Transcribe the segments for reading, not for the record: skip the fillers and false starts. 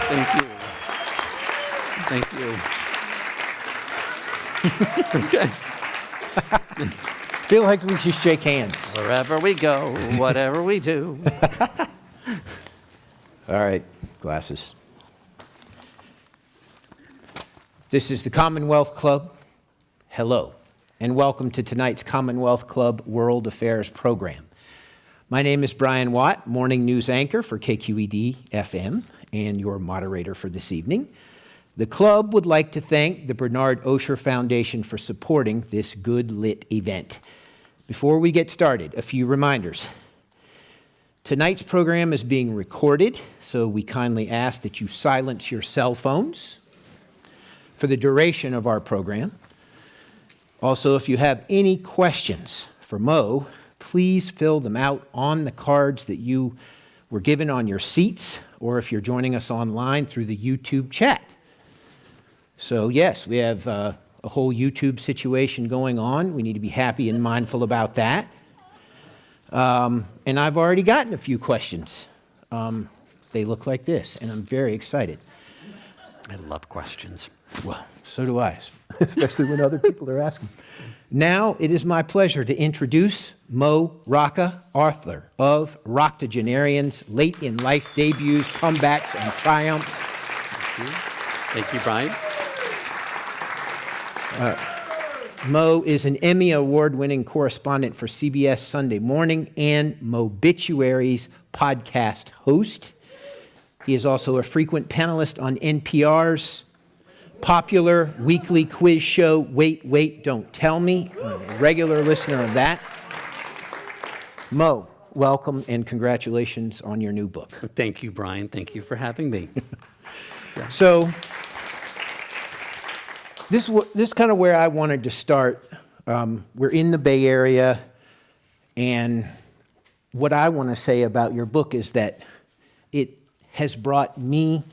Thank you. Thank you. Okay. Feel like we should shake hands. Wherever we go, whatever we do. All right, glasses. This is the Commonwealth Club. Hello, and welcome to tonight's Commonwealth Club World Affairs program. My name is Brian Watt, morning news anchor for KQED FM, and your moderator for this evening. The club would like to thank the Bernard Osher Foundation for supporting this good lit event. Before we get started, a few reminders. Tonight's program is being recorded, so we kindly ask that you silence your cell phones for the duration of our program. Also, if you have any questions for Mo, please fill them out on the cards that you were given on your seats, or if you're joining us online through the YouTube chat. So yes, we have a whole YouTube situation going on. We need to be happy and mindful about that. And I've already gotten a few questions. They look like this, and I'm very excited. I love questions. Well, so do I, especially when other people are asking. Now it is my pleasure to introduce Mo Rocca, author of Roctogenarians, late in life debuts, comebacks, and triumphs. Thank you, Brian. Mo is an Emmy Award-winning correspondent for CBS Sunday Morning and Mobituaries podcast host. He is also a frequent panelist on NPR's popular weekly quiz show, Wait, Wait, Don't Tell Me. I'm a regular listener of that. Mo, welcome and congratulations on your new book. Thank you, Brian. Thank you for having me. So this is kind of where I wanted to start. We're in the Bay Area, and what I want to say about your book is that it has brought me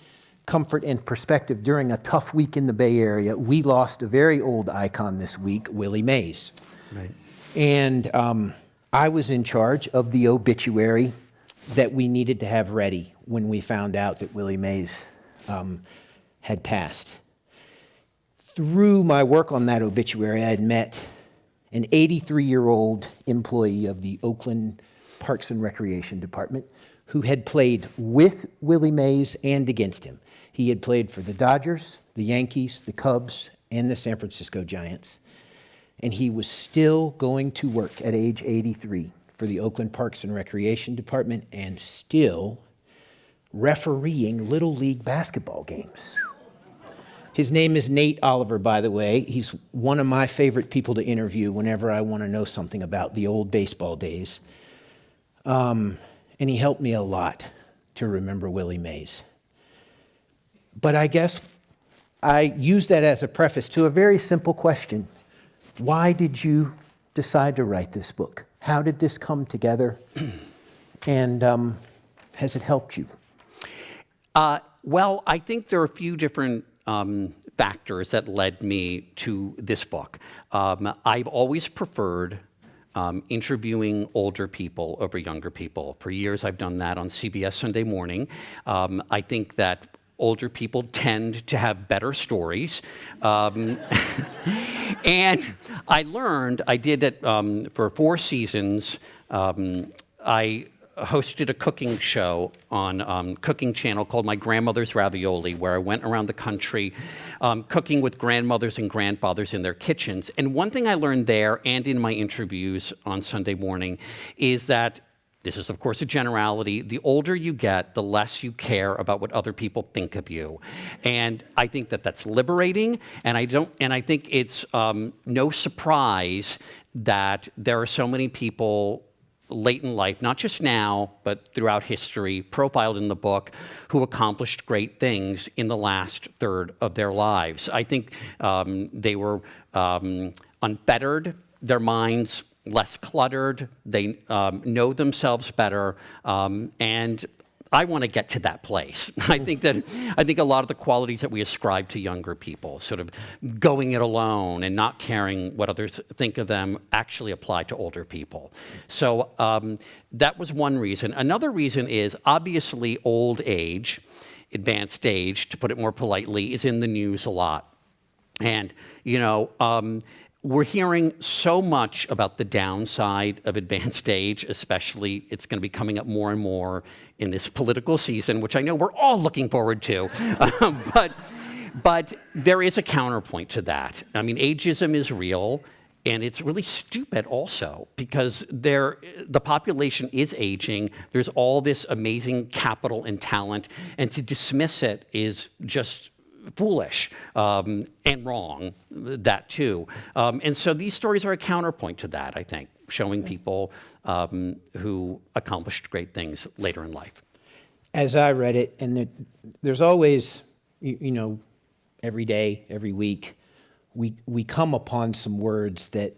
comfort and perspective during a tough week in the Bay Area. We lost a very old icon this week, Willie Mays. Right. And I was in charge of the obituary that we needed to have ready when we found out that Willie Mays had passed. Through my work on that obituary, I had met an 83-year-old employee of the Oakland Parks and Recreation Department who had played with Willie Mays and against him. He had played for the Dodgers, the Yankees, the Cubs, and the San Francisco Giants. And he was still going to work at age 83 for the Oakland Parks and Recreation Department and still refereeing Little League basketball games. His name is Nate Oliver, by the way. He's one of my favorite people to interview whenever I want to know something about the old baseball days. And he helped me a lot to remember Willie Mays. But I guess I use that as a preface to a very simple question. Why did you decide to write this book? How did this come together? And has it helped you? Well, I think there are a few different factors that led me to this book. I've always preferred interviewing older people over younger people. For years, I've done that on CBS Sunday Morning. I think that older people tend to have better stories. And I learned, I did it for 4 seasons. I hosted a cooking show on Cooking Channel called My Grandmother's Ravioli, where I went around the country cooking with grandmothers and grandfathers in their kitchens. And one thing I learned there and in my interviews on Sunday Morning is that, this is of course a generality, the older you get, the less you care about what other people think of you. And I think that that's liberating, and I think it's no surprise that there are so many people late in life, not just now, but throughout history, profiled in the book, who accomplished great things in the last third of their lives. I think they were unfettered, their minds less cluttered, they know themselves better, and I want to get to that place. I think a lot of the qualities that we ascribe to younger people, sort of going it alone and not caring what others think of them, actually apply to older people. So that was one reason. Another reason is obviously old age advanced stage, to put it more politely, is in the news a lot. And, we're hearing so much about the downside of advanced stage, especially it's going to be coming up more and more in this political season, which I know we're all looking forward to. But there is a counterpoint to that. I mean, ageism is real, and it's really stupid also, because the population is aging. There's all this amazing capital and talent, and to dismiss it is just foolish and wrong, that too. And so these stories are a counterpoint to that, I think, showing people who accomplished great things later in life. As I read it, and there's always, every day, every week, we come upon some words that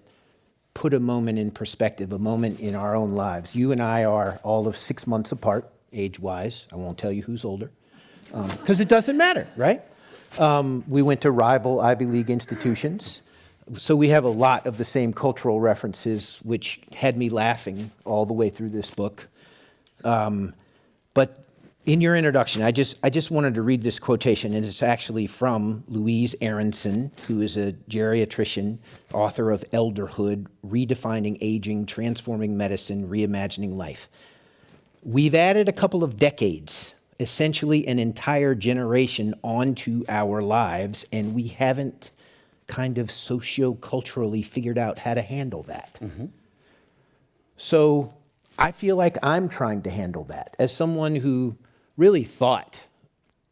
put a moment in perspective, a moment in our own lives. You and I are all of 6 months apart, age-wise. I won't tell you who's older, because it doesn't matter, right? We went to rival Ivy League institutions, so we have a lot of the same cultural references, which had me laughing all the way through this book. But in your introduction, I just wanted to read this quotation, and it's actually from Louise Aronson, who is a geriatrician, author of Elderhood, Redefining Aging, Transforming Medicine, Reimagining Life. We've added a couple of decades, essentially an entire generation, onto our lives, and we haven't kind of socio-culturally figured out how to handle that. Mm-hmm. So I feel like I'm trying to handle that as someone who really thought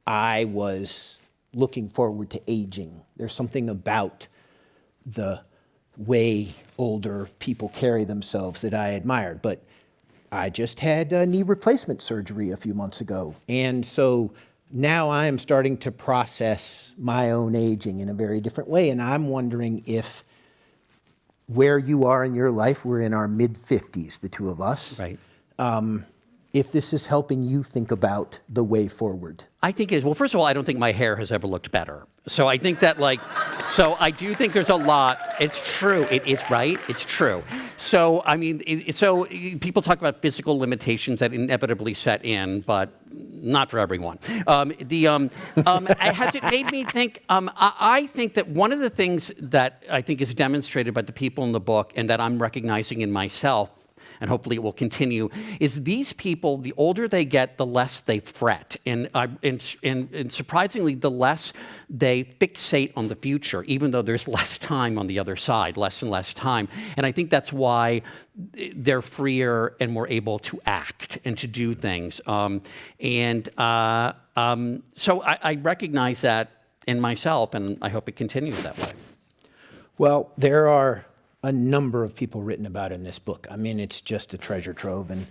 I was looking forward to aging. There's something about the way older people carry themselves that I admired, but I just had knee replacement surgery a few months ago. And so now I am starting to process my own aging in a very different way. And I'm wondering if where you are in your life, we're in our mid-50s, the two of us. Right. If this is helping you think about the way forward. I think it is. Well, first of all, I don't think my hair has ever looked better. So I think that so I do think there's a lot. It's true. It is, right? It's true. So, I mean, so people talk about physical limitations that inevitably set in, but not for everyone. Has it made me think? I think that one of the things that I think is demonstrated by the people in the book, and that I'm recognizing in myself, and hopefully it will continue, is these people, the older they get, the less they fret. And surprisingly, the less they fixate on the future, even though there's less time on the other side, less and less time. And I think that's why they're freer and more able to act and to do things. So I recognize that in myself, and I hope it continues that way. Well, there are a number of people written about in this book. I mean, it's just a treasure trove, and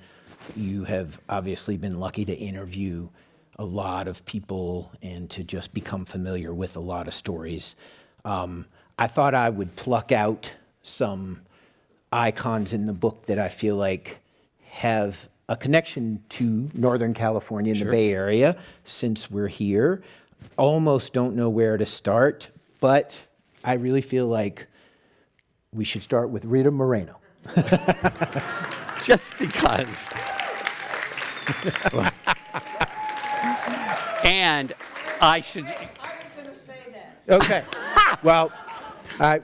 you have obviously been lucky to interview a lot of people and to just become familiar with a lot of stories. I thought I would pluck out some icons in the book that I feel like have a connection to Northern California and the Bay Area, since we're here. Almost don't know where to start, but I really feel like we should start with Rita Moreno. Just because. And I should. I was going to say that. Okay. Well, I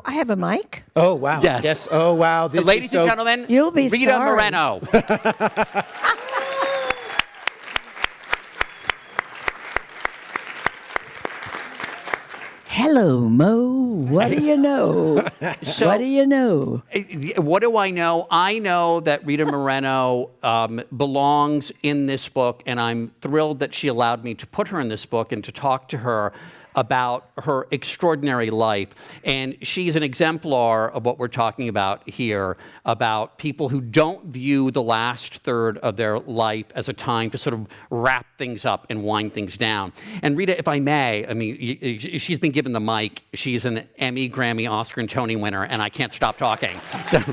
have a mic. Oh, wow. Yes. Oh, wow. This Ladies is so, and gentlemen, You'll be Rita sorry. Moreno. Hello, Mo. What do you know? What do you know? What do I know? I know that Rita Moreno belongs in this book, and I'm thrilled that she allowed me to put her in this book and to talk to her about her extraordinary life. And she's an exemplar of what we're talking about here, about people who don't view the last third of their life as a time to sort of wrap things up and wind things down. And Rita, if I may, I mean, she's been given the mic. She's an Emmy, Grammy, Oscar, and Tony winner, and I can't stop talking. So,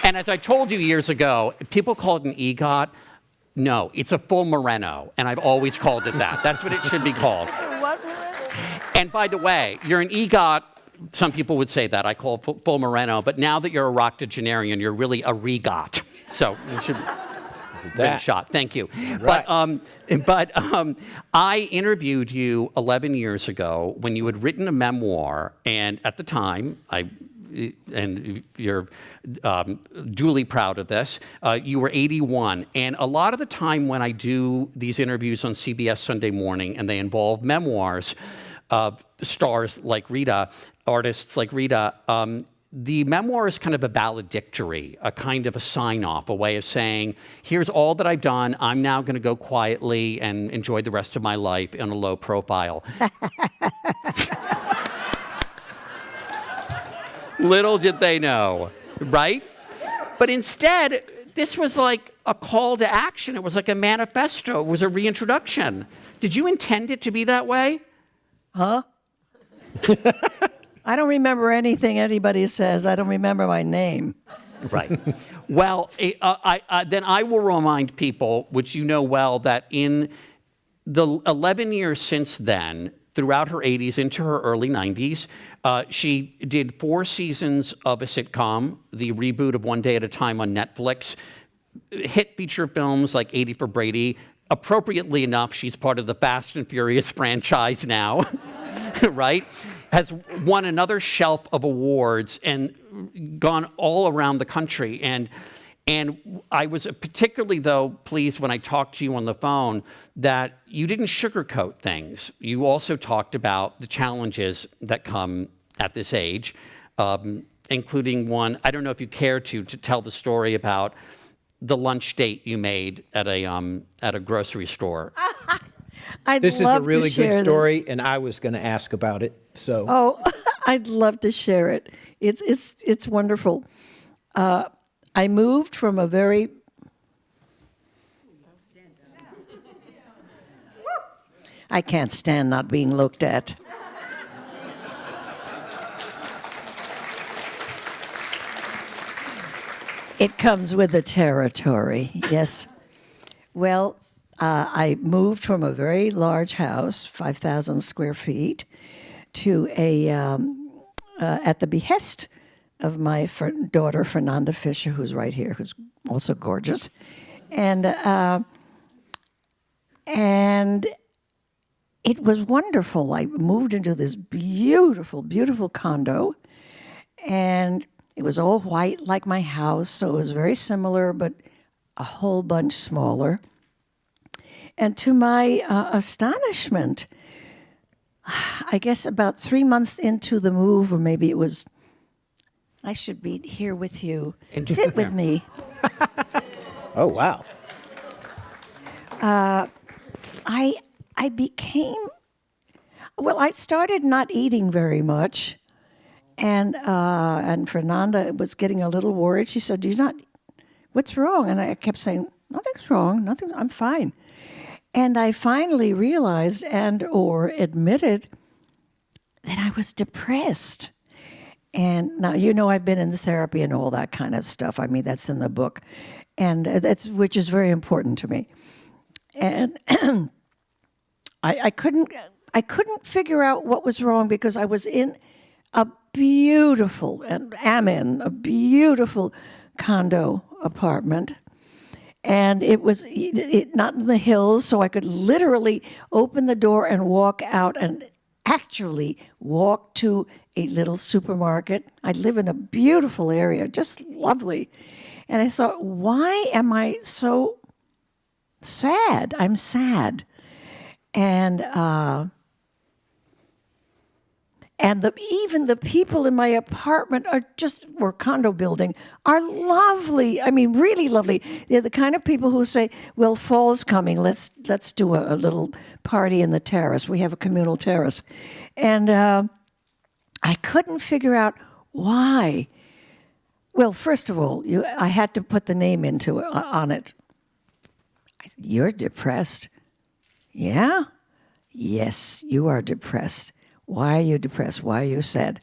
and as I told you years ago, people call it an EGOT. No, it's a full Moreno, and I've always called it that. That's what it should be called. And by the way, you're an EGOT. Some people would say that. I call it full Moreno. But now that you're a octogenarian, you're really a REGOT. So you should. rim shot. Thank you. But I interviewed you 11 years ago when you had written a memoir, and at the time, and you're duly proud of this, you were 81. And a lot of the time when I do these interviews on CBS Sunday Morning and they involve memoirs of stars like Rita, artists like Rita, the memoir is kind of a valedictory, a kind of a sign-off, a way of saying, here's all that I've done. I'm now going to go quietly and enjoy the rest of my life in a low profile. Little did they know, right? But instead, this was like a call to action. It was like a manifesto. It was a reintroduction. Did you intend it to be that way? Huh? I don't remember anything anybody says. I don't remember my name. Right. Well, then I will remind people, which you know well, that in the 11 years since then, throughout her 80s into her early 90s, she did 4 seasons of a sitcom, the reboot of One Day at a Time on Netflix, hit feature films like 80 for Brady. Appropriately enough, she's part of the Fast and Furious franchise now, right? Has won another shelf of awards and gone all around the country. And I was particularly, though, pleased when I talked to you on the phone that you didn't sugarcoat things. You also talked about the challenges that come at this age, including one, I don't know if you care to tell the story about the lunch date you made at a grocery store. This is a really good story, and I was going to ask about it. So, oh, I'd love to share it. It's wonderful. I moved from a very I can't stand not being looked at. It comes with the territory, yes. Well, I moved from a very large house, 5,000 square feet, to a at the behest of my daughter, Fernanda Fisher, who's right here, who's also gorgeous. And it was wonderful. I moved into this beautiful, beautiful condo, and it was all white like my house, so it was very similar, but a whole bunch smaller. And to my astonishment, I guess about 3 months into the move, or maybe it was, I should be here with you. Sit with me. oh, wow. I became, well, I started not eating very much. And Fernanda was getting a little worried. She said, what's wrong? And I kept saying, nothing's wrong, nothing, I'm fine. And I finally realized or admitted that I was depressed. And now, I've been in therapy and all that kind of stuff. I mean, that's in the book, and which is very important to me. And I couldn't figure out what was wrong because I was in a beautiful condo apartment. And it was not in the hills, so I could literally open the door and walk out and actually walk to a little supermarket. I live in a beautiful area, just lovely. And I thought, why am I so sad? I'm sad. And even the people in my apartment or condo building are lovely. I mean, really lovely. They're the kind of people who say, well, fall's coming. Let's do a little party in the terrace. We have a communal terrace. And I couldn't figure out why. Well, first of all, I had to put the name on it. I said, you're depressed. Yeah? Yes, you are depressed. Why are you depressed? Why are you sad?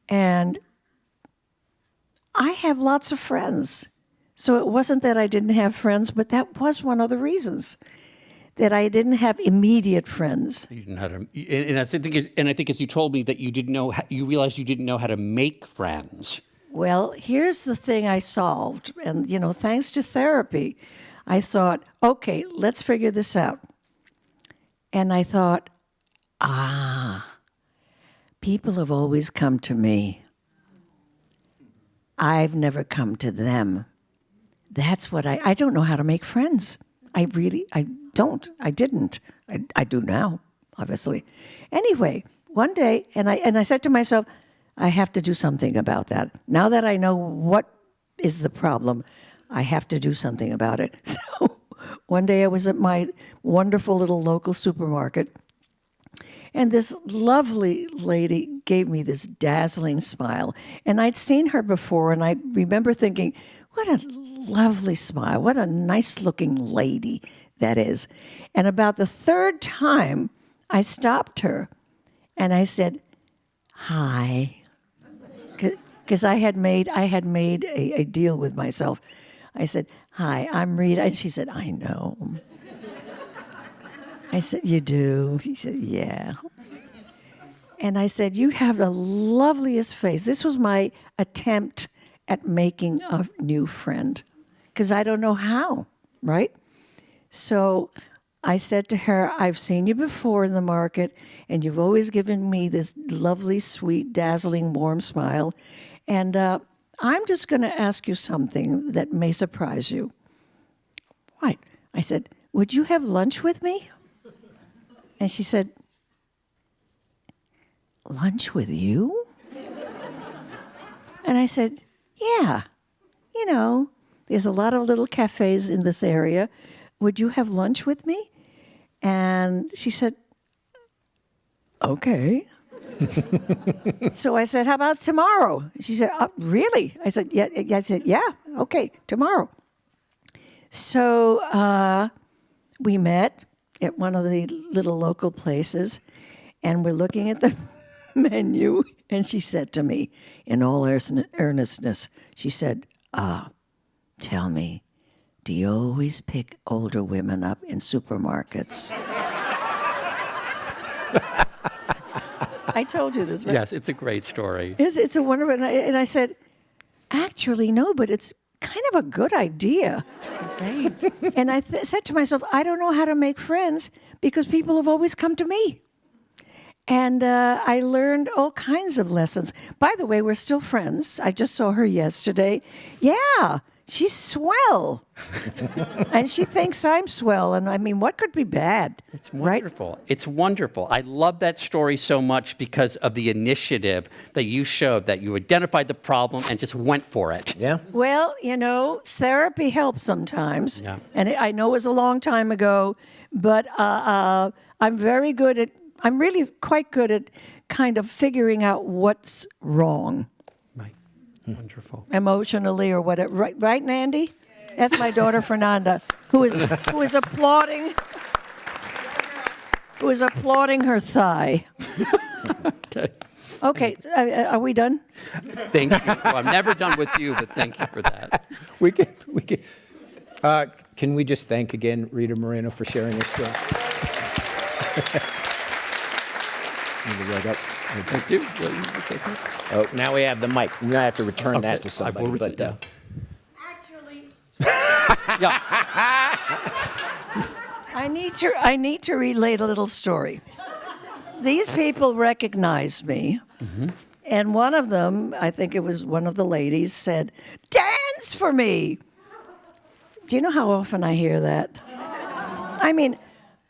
And I have lots of friends. So it wasn't that I didn't have friends, but that was one of the reasons that I didn't have immediate friends. You didn't know how to, and I think as you told me that you realized you didn't know how to make friends. Well, here's the thing I solved. And, thanks to therapy, I thought, okay, let's figure this out. And I thought, people have always come to me. I've never come to them. That's what I don't know how to make friends. I don't. I didn't. I do now, obviously. Anyway, one day, and I said to myself, I have to do something about that. Now that I know what is the problem, I have to do something about it. So one day I was at my wonderful little local supermarket, and this lovely lady gave me this dazzling smile. And I'd seen her before, and I remember thinking, what a lovely smile. What a nice-looking lady that is. And about the third time, I stopped her, and I said, hi. Because I had made a deal with myself. I said, hi, I'm Rita. And she said, I know. I said, you do? She said, yeah. And I said, you have the loveliest face. This was my attempt at making a new friend, because I don't know how, right? So I said to her, I've seen you before in the market, and you've always given me this lovely, sweet, dazzling, warm smile. And I'm just going to ask you something that may surprise you. What? I said, would you have lunch with me? And she said, lunch with you? And I said, yeah. You know, there's a lot of little cafes in this area. Would you have lunch with me? And she said, okay. So I said, how about tomorrow? She said, really? I said, yeah. I said, yeah, okay, tomorrow. So we met at one of the little local places, and we're looking at the menu, and she said to me, in all earnestness, she said, tell me, do you always pick older women up in supermarkets? I told you this, right? Yes, it's a great story. It's a wonderful, and I said, actually, no, but it's kind of a good idea. Great. And I said to myself, I don't know how to make friends because people have always come to me. And I learned all kinds of lessons. By the way, we're still friends. I just saw her yesterday. Yeah, she's swell. And she thinks I'm swell. And I mean, what could be bad? It's wonderful. Right? It's wonderful. I love that story so much because of the initiative that you showed, that you identified the problem and just went for it. Yeah. Well, you know, therapy helps sometimes. Yeah. And I know it was a long time ago, but I'm really quite good at kind of figuring out what's wrong. Right. Wonderful. Emotionally or whatever. Right, Nandy? That's my daughter Fernanda, who is applauding her thigh. Okay. Okay, are we done? Thank you. Well, I'm never done with you, but thank you for that. We can we just thank again Rita Moreno for sharing her story? Thank you. Oh, now we have the mic. We're gonna have to return that to I somebody. will But return- Actually, Yeah. I need to relate a little story. These people recognized me, and one of them, I think it was one of the ladies, said, "Dance for me." Do you know how often I hear that? I mean,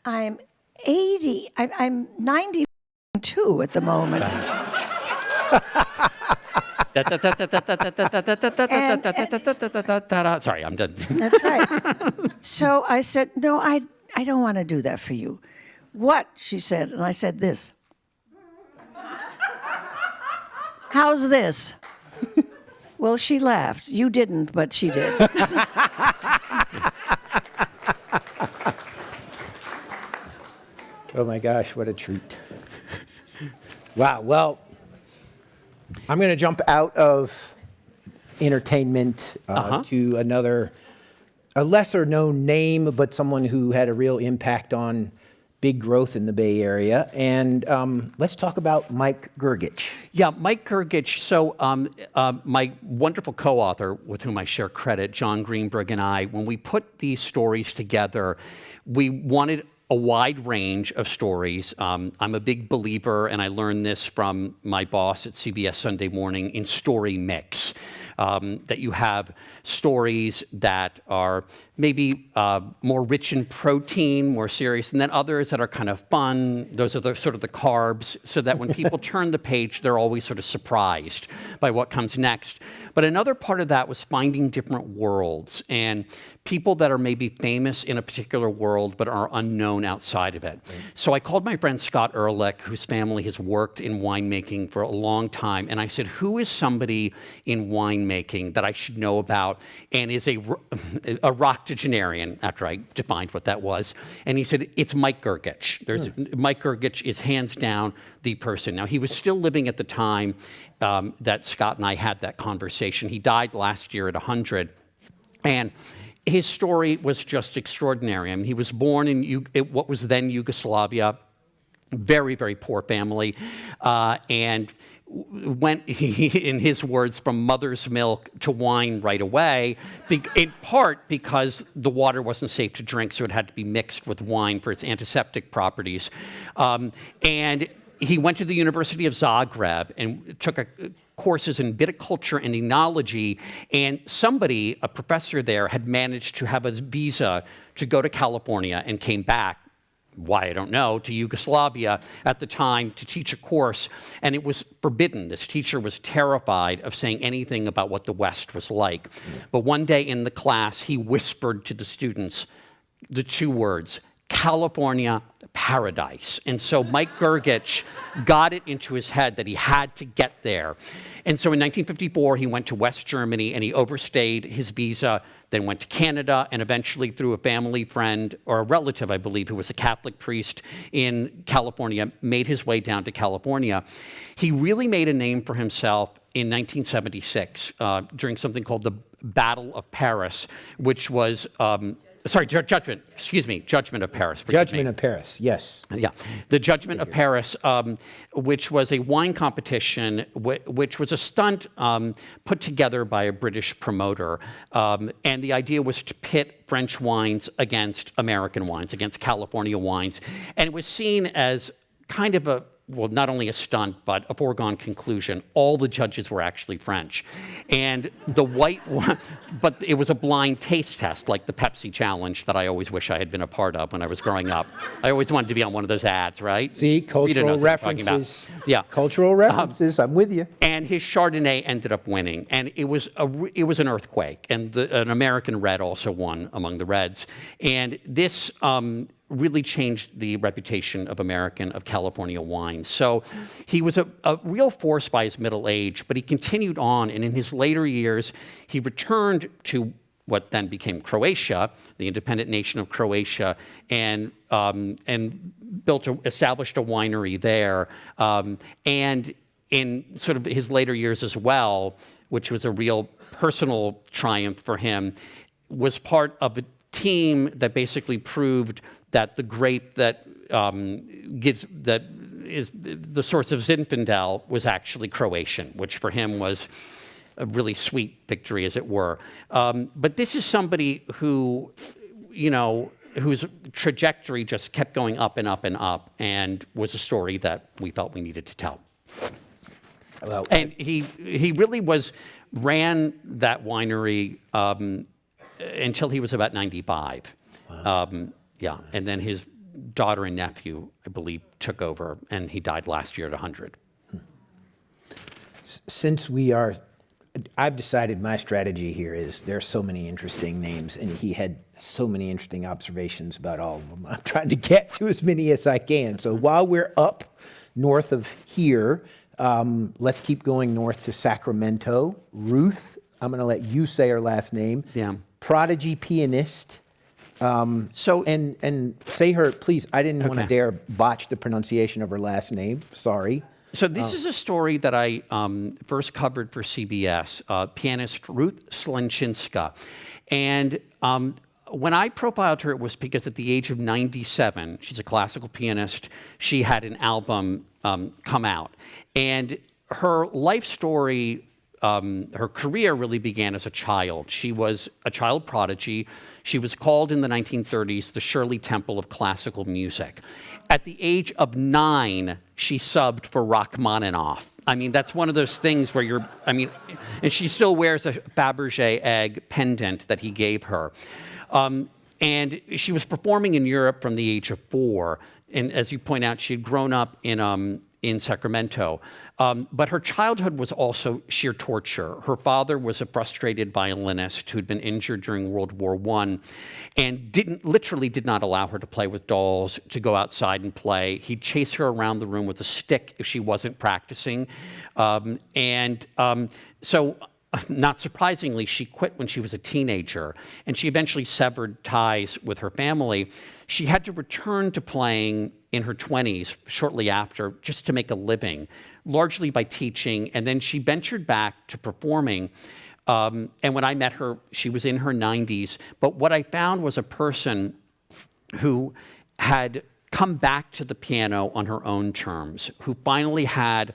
I'm 80. I'm 92 at the moment. Sorry, I'm done. That's right. So I said, no, I don't want to do that for you. What? She said, and I said this. How's this? Well, she laughed. You didn't, but she did. oh my gosh, what a treat! Wow. Well, I'm going to jump out of entertainment to a lesser known name, but someone who had a real impact on big growth in the Bay Area. And let's talk about Mike Grgich. Yeah, Mike Grgich. So my wonderful co-author, with whom I share credit, John Greenberg, and I, when we put these stories together, we wanted a wide range of stories. I'm a big believer, and I learned this from my boss at CBS Sunday Morning, in story mix. That you have stories that are maybe more rich in protein, more serious, and then others that are kind of fun. Those are sort of the carbs, so that when people turn the page, they're always sort of surprised by what comes next. But another part of that was finding different worlds and people that are maybe famous in a particular world but are unknown outside of it. Right. So I called my friend Scott Ehrlich, whose family has worked in winemaking for a long time, and I said, who is somebody in winemaking that I should know about and is a octogenarian, after I defined what that was. And he said, it's Mike Grgich. Mike Grgich is hands down the person. Now, he was still living at the time that Scott and I had that conversation. He died last year at 100. And his story was just extraordinary. I mean, he was born in what was then Yugoslavia, very, very poor family, and went, in his words, from mother's milk to wine right away, in part because the water wasn't safe to drink, so it had to be mixed with wine for its antiseptic properties. And he went to the University of Zagreb and took courses in viticulture and enology, and somebody, a professor there, had managed to have a visa to go to California and came back, why I don't know, to Yugoslavia at the time to teach a course, and it was forbidden. This teacher was terrified of saying anything about what the West was like. But one day in the class, he whispered to the students the two words, California paradise. And so Mike Grgich got it into his head that he had to get there. And so in 1954, he went to West Germany and he overstayed his visa, then went to Canada, and eventually through a family friend, or a relative, I believe, who was a Catholic priest in California, made his way down to California. He really made a name for himself in 1976 during something called the Battle of Paris, which was Judgment of Paris. Judgment of Paris, yes. Yeah, the Judgment of Paris, which was a wine competition, which was a stunt put together by a British promoter. And the idea was to pit French wines against American wines, against California wines. And it was seen as kind of not only a stunt, but a foregone conclusion. All the judges were actually French. And the white one, but it was a blind taste test, like the Pepsi challenge that I always wish I had been a part of when I was growing up. I always wanted to be on one of those ads, right? See, cultural references. Yeah. Cultural references, I'm with you. And his Chardonnay ended up winning. And it was an earthquake. And an American red also won among the reds. And this really changed the reputation of California wines. So he was a real force by his middle age, but he continued on, and in his later years, he returned to what then became Croatia, the independent nation of Croatia, and established a winery there. And in sort of his later years as well, which was a real personal triumph for him, was part of a team that basically proved that the grape that is the source of Zinfandel was actually Croatian, which for him was a really sweet victory, as it were. But this is somebody who, whose trajectory just kept going up and up and up, and was a story that we felt we needed to tell. Well, and he really ran that winery until he was about 95. Wow. Yeah, and then his daughter and nephew, I believe, took over, and he died last year at 100. Since I've decided my strategy here is there are so many interesting names, and he had so many interesting observations about all of them. I'm trying to get to as many as I can. So while we're up north of here, let's keep going north to Sacramento. Ruth, I'm going to let you say her last name. Yeah. Prodigy pianist. And say her, please. I didn't want to dare botch the pronunciation of her last name. Sorry. So this is a story that I first covered for CBS, pianist Ruth Slenczynska. And when I profiled her, it was because at the age of 97, she's a classical pianist, she had an album come out. And her life story, her career really began as a child. She was a child prodigy. She was called in the 1930s the Shirley Temple of classical music. At the age of 9, she subbed for Rachmaninoff. I mean, that's one of those things where and she still wears a Fabergé egg pendant that he gave her. And she was performing in Europe from the age of 4. And as you point out, she had grown up in Sacramento. But her childhood was also sheer torture. Her father was a frustrated violinist who'd been injured during World War I and literally did not allow her to play with dolls, to go outside and play. He'd chase her around the room with a stick if she wasn't practicing. So not surprisingly, she quit when she was a teenager, and she eventually severed ties with her family. She had to return to playing in her 20s, shortly after, just to make a living, largely by teaching, and then she ventured back to performing. And when I met her, she was in her 90s, but what I found was a person who had come back to the piano on her own terms, who finally had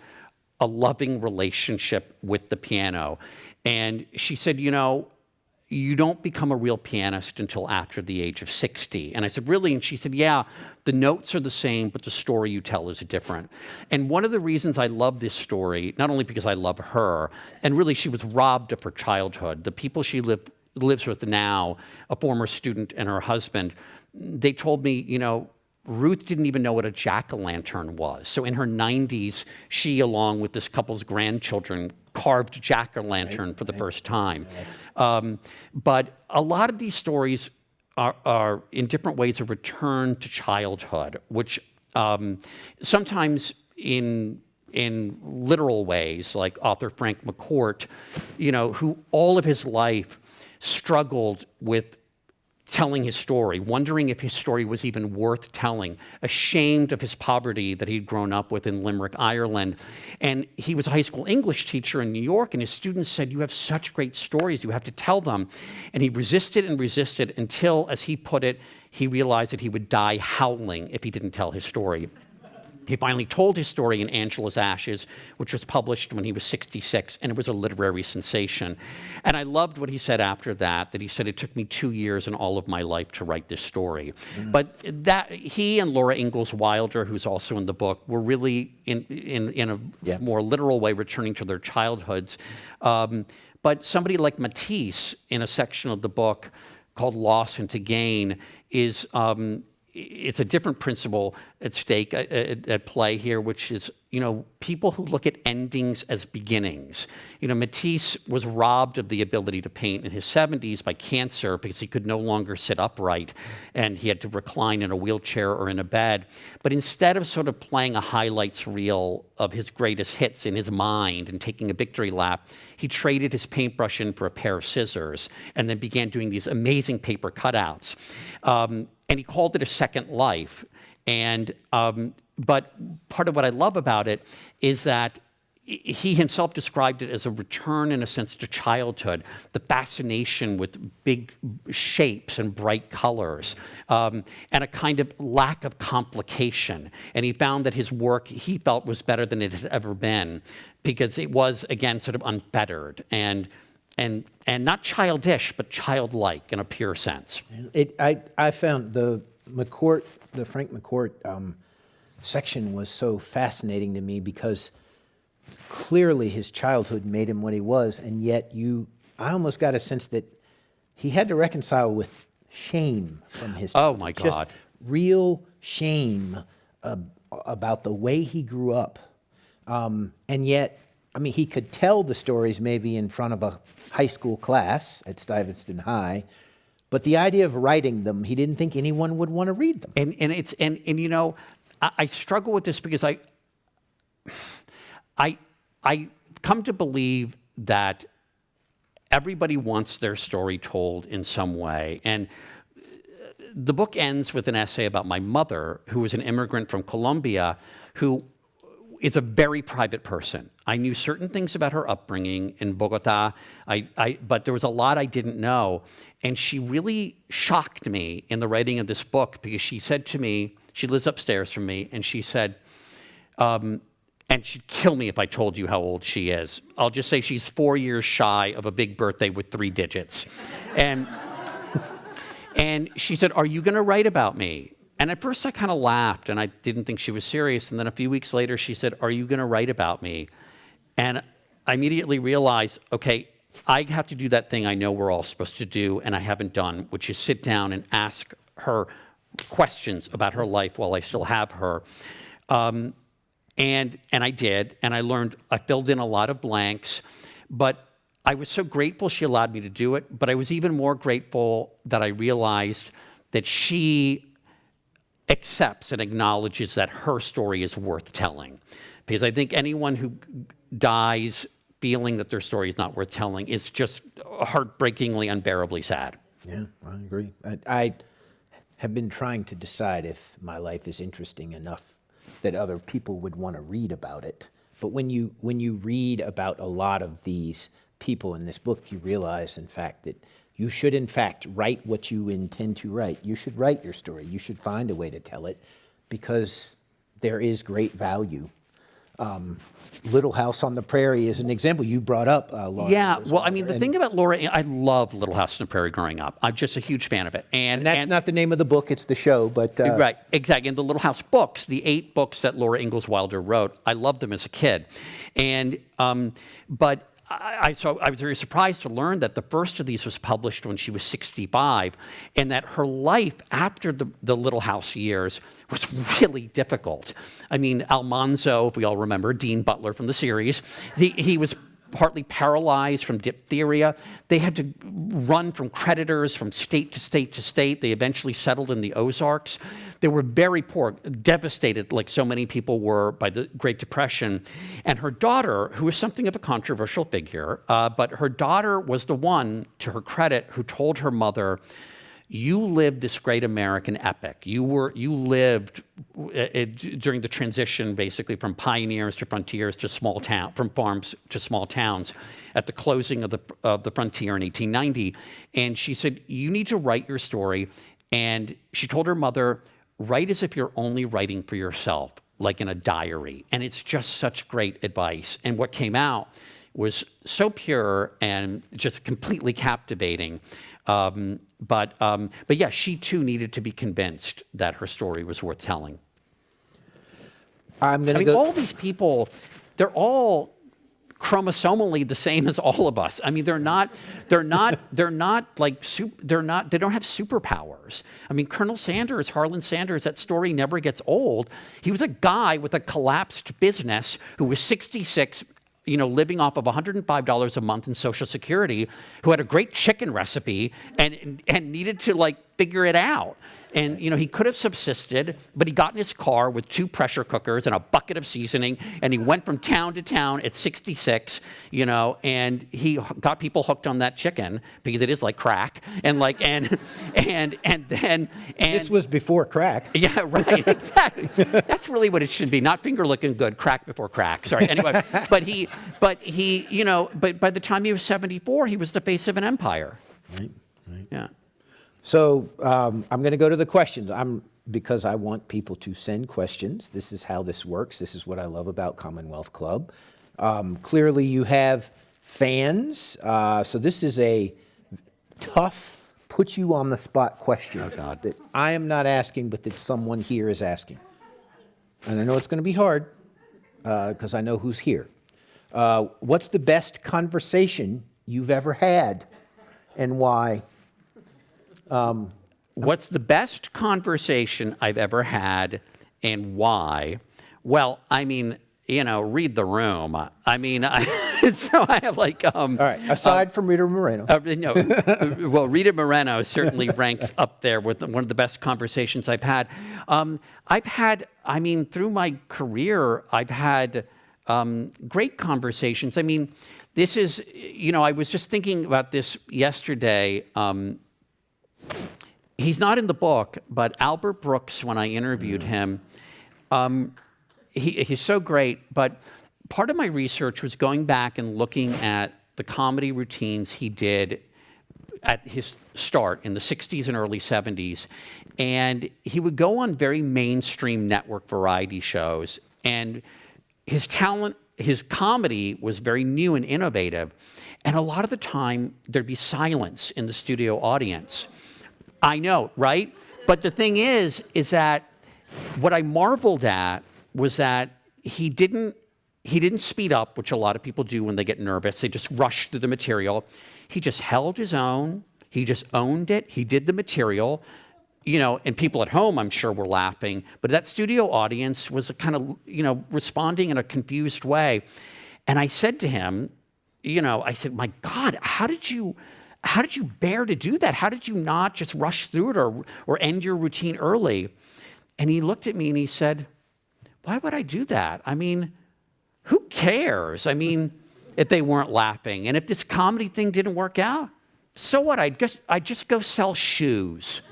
a loving relationship with the piano. And she said, you don't become a real pianist until after the age of 60. And I said, really? And she said, yeah, the notes are the same, but the story you tell is different. And one of the reasons I love this story, not only because I love her, and really she was robbed of her childhood. The people she lives with now, a former student and her husband, they told me, Ruth didn't even know what a jack-o'-lantern was. So in her 90s, she, along with this couple's grandchildren, carved jack-o'-lantern for the first time. But a lot of these stories are in different ways a return to childhood, which sometimes in literal ways, like author Frank McCourt, who all of his life struggled with telling his story, wondering if his story was even worth telling, ashamed of his poverty that he'd grown up with in Limerick, Ireland. And he was a high school English teacher in New York, and his students said, you have such great stories, you have to tell them. And he resisted and resisted until, as he put it, he realized that he would die howling if he didn't tell his story. He finally told his story in Angela's Ashes, which was published when he was 66, and it was a literary sensation. And I loved what he said after that he said, it took me 2 years and all of my life to write this story. But that he and Laura Ingalls Wilder, who's also in the book, were really, in a more literal way, returning to their childhoods. But somebody like Matisse, in a section of the book called Loss and to Gain, is... it's a different principle at stake, at play here, which is, people who look at endings as beginnings. Matisse was robbed of the ability to paint in his 70s by cancer because he could no longer sit upright and he had to recline in a wheelchair or in a bed. But instead of sort of playing a highlights reel of his greatest hits in his mind and taking a victory lap, he traded his paintbrush in for a pair of scissors and then began doing these amazing paper cutouts. And he called it a second life. And but part of what I love about it is that he himself described it as a return, in a sense, to childhood, the fascination with big shapes and bright colors, and a kind of lack of complication. And he found that his work, he felt, was better than it had ever been, because it was, again, sort of unfettered and not childish, but childlike in a pure sense. I found the Frank McCourt section was so fascinating to me because clearly his childhood made him what he was, and yet I almost got a sense that he had to reconcile with shame from his childhood. Oh my God. Just real shame about the way he grew up. And yet, he could tell the stories maybe in front of a high school class at Stuyvesant High, but the idea of writing them, he didn't think anyone would want to read them. And I struggle with this because I come to believe that everybody wants their story told in some way. And the book ends with an essay about my mother, who was an immigrant from Colombia, who is a very private person. I knew certain things about her upbringing in Bogota, but there was a lot I didn't know. And she really shocked me in the writing of this book because she said to me, she lives upstairs from me, and she said, and she'd kill me if I told you how old she is. I'll just say she's 4 years shy of a big birthday with 3 digits. And she said, "Are you going to write about me?" And at first I kind of laughed, and I didn't think she was serious. And then a few weeks later, she said, "Are you going to write about me?" And I immediately realized, okay, I have to do that thing I know we're all supposed to do, and I haven't done, which is sit down and ask her questions about her life while I still have her. And I did, and I filled in a lot of blanks, but I was so grateful she allowed me to do it, but I was even more grateful that I realized that she accepts and acknowledges that her story is worth telling. Because I think anyone who dies feeling that their story is not worth telling is just heartbreakingly, unbearably sad. Yeah, I agree. I have been trying to decide if my life is interesting enough that other people would want to read about it. But when you read about a lot of these people in this book, you realize, in fact, that you should, in fact, write what you intend to write. You should write your story. You should find a way to tell it because there is great value. Little House on the Prairie is an example you brought up, Laura. Yeah, well, I mean, the thing about Laura, I loved Little House on the Prairie growing up. I'm just a huge fan of it. And that's not the name of the book, it's the show, but... Right, exactly. And the Little House books, the 8 books that Laura Ingalls Wilder wrote, I loved them as a kid. And, but I was very surprised to learn that the first of these was published when she was 65, and that her life after the Little House years was really difficult. I mean, Almanzo, if we all remember, Dean Butler from the series, he was partly paralyzed from diphtheria. They had to run from creditors from state to state to state. They eventually settled in the Ozarks. They were very poor, devastated like so many people were by the Great Depression. And her daughter, who was something of a controversial figure, but her daughter was the one, to her credit, who told her mother, "You lived this great American epic. You lived during the transition, basically from pioneers to frontiers to small town, from farms to small towns, at the closing of the frontier in 1890." And she said, "You need to write your story." And she told her mother, "Write as if you're only writing for yourself, like in a diary." And it's just such great advice. And what came out was so pure and just completely captivating. But yeah, she too needed to be convinced that her story was worth telling. I mean, all these people, they're all chromosomally the same as all of us. I mean, they don't have superpowers. I mean, Colonel Sanders, Harlan Sanders, that story never gets old. He was a guy with a collapsed business who was 66, living off of $105 a month in Social Security, who had a great chicken recipe and needed to figure it out. And, he could have subsisted, but he got in his car with 2 pressure cookers and a bucket of seasoning, and he went from town to town at 66, and he got people hooked on that chicken because it is like crack. And then this was before crack. Yeah, right, exactly. That's really what it should be, not finger looking good, crack before crack. Sorry, anyway, but by the time he was 74, he was the face of an empire. Right. Yeah. So I'm going to go to the questions. Because I want people to send questions. This is how this works. This is what I love about Commonwealth Club. Clearly, you have fans. So this is a tough, put you on the spot question that I am not asking, but that someone here is asking. And I know it's going to be hard because I know who's here. What's the best conversation you've ever had, and why? What's the best conversation I've ever had, and why? Well, I mean, read the room. I mean, so I have all right, aside from Rita Moreno. Well, Rita Moreno certainly ranks up there with one of the best conversations I've had. Through my career, I've had great conversations. I mean, this is, I was just thinking about this yesterday. He's not in the book, but Albert Brooks, when I interviewed him, he's so great. But part of my research was going back and looking at the comedy routines he did at his start in the 60s and early 70s. And he would go on very mainstream network variety shows. And his talent, his comedy was very new and innovative. And a lot of the time, there'd be silence in the studio audience. I know, right? But the thing is that what I marveled at was that he didn't speed up, which a lot of people do when they get nervous. They just rush through the material. He just held his own. He just owned it. He did the material, and people at home, I'm sure, were laughing. But that studio audience was kind of, responding in a confused way. And I said to him, I said, my God, how did you bear to do that? How did you not just rush through it or end your routine early? And he looked at me and he said, why would I do that? I mean, who cares? I mean, if they weren't laughing. And if this comedy thing didn't work out, so what? I'd just go sell shoes.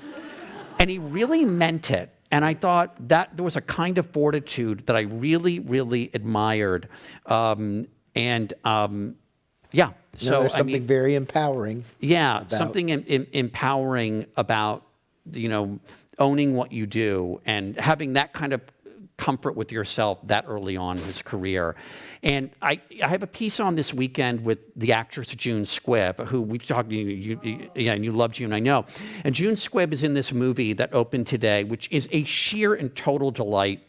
And he really meant it. And I thought that there was a kind of fortitude that I really, really admired. Yeah. So there's something very empowering. Yeah, something empowering about, owning what you do and having that kind of comfort with yourself that early on in his career. And I have a piece on this weekend with the actress June Squibb, who we've talked to, and you love June, I know. And June Squibb is in this movie that opened today, which is a sheer and total delight,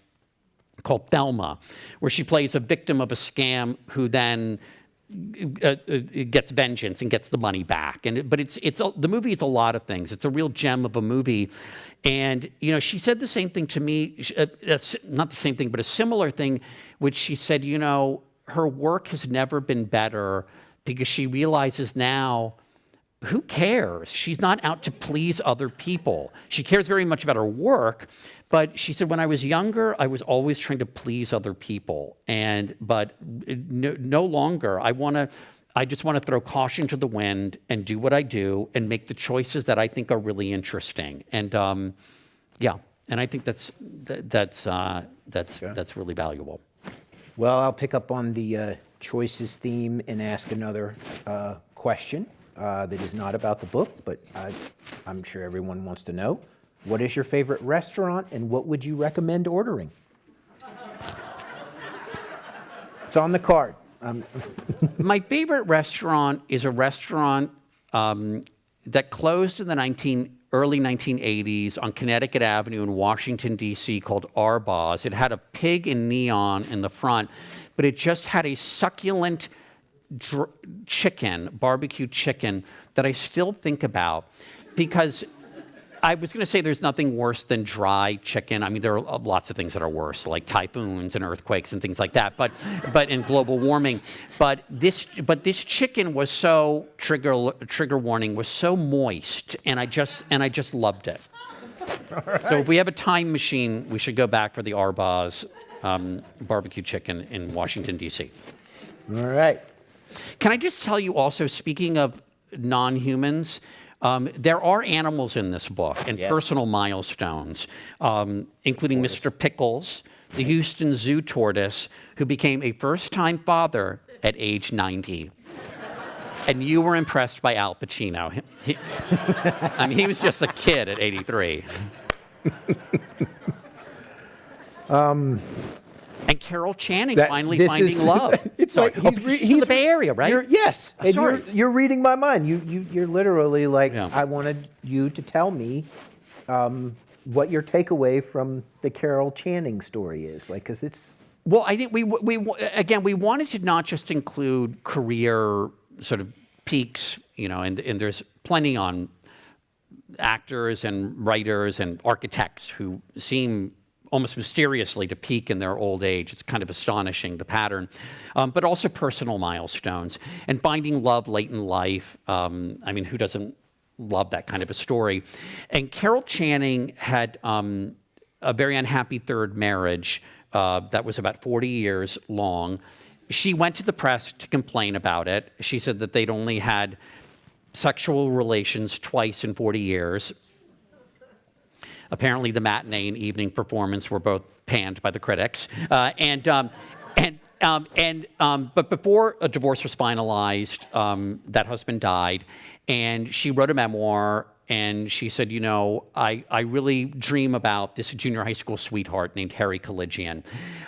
called Thelma, where she plays a victim of a scam who then gets vengeance and gets the money back. But the movie is a lot of things. It's a real gem of a movie. And, she said the same thing to me, not the same thing, but a similar thing, which she said, her work has never been better because she realizes now, who cares? She's not out to please other people. She cares very much about her work, but she said, when I was younger, I was always trying to please other people. But no longer. I just want to throw caution to the wind and do what I do and make the choices that I think are really interesting. And and I think that's really valuable. Well, I'll pick up on the choices theme and ask another question that is not about the book, but I'm sure everyone wants to know. What is your favorite restaurant and what would you recommend ordering? It's on the card. My favorite restaurant is a restaurant that closed in the early 1980s on Connecticut Avenue in Washington, D.C. called Arba's. It had a pig in neon in the front, but it just had a succulent barbecue chicken that I still think about because I was going to say there's nothing worse than dry chicken. I mean, there are lots of things that are worse, like typhoons and earthquakes and things like that. But in global warming, but this chicken was so trigger warning was so moist, and I just loved it. Right. So if we have a time machine, we should go back for the Arba's barbecue chicken in Washington, D.C. All right. Can I just tell you also, speaking of non-humans, there are animals in this book and personal milestones, including Mr. Pickles, the Houston Zoo tortoise, who became a first-time father at age 90. And you were impressed by Al Pacino. He was just a kid at 83. And Carol Channing finally finding love. It's Sorry. like He's from the Bay Area, right? Yes. And Sorry. you're reading my mind. You're literally like, Yeah. I wanted you to tell me what your takeaway from the Carol Channing story is, like, because it's. Well, I think we wanted to not just include career sort of peaks, and there's plenty on actors and writers and architects who seem almost mysteriously to peak in their old age. It's kind of astonishing, the pattern. But also personal milestones and finding love late in life. Who doesn't love that kind of a story? And Carol Channing had a very unhappy third marriage that was about 40 years long. She went to the press to complain about it. She said that they'd only had sexual relations twice in 40 years. Apparently, the matinee and evening performance were both panned by the critics. But before a divorce was finalized, that husband died, and she wrote a memoir. And she said, I really dream about this junior high school sweetheart named Harry Colligian,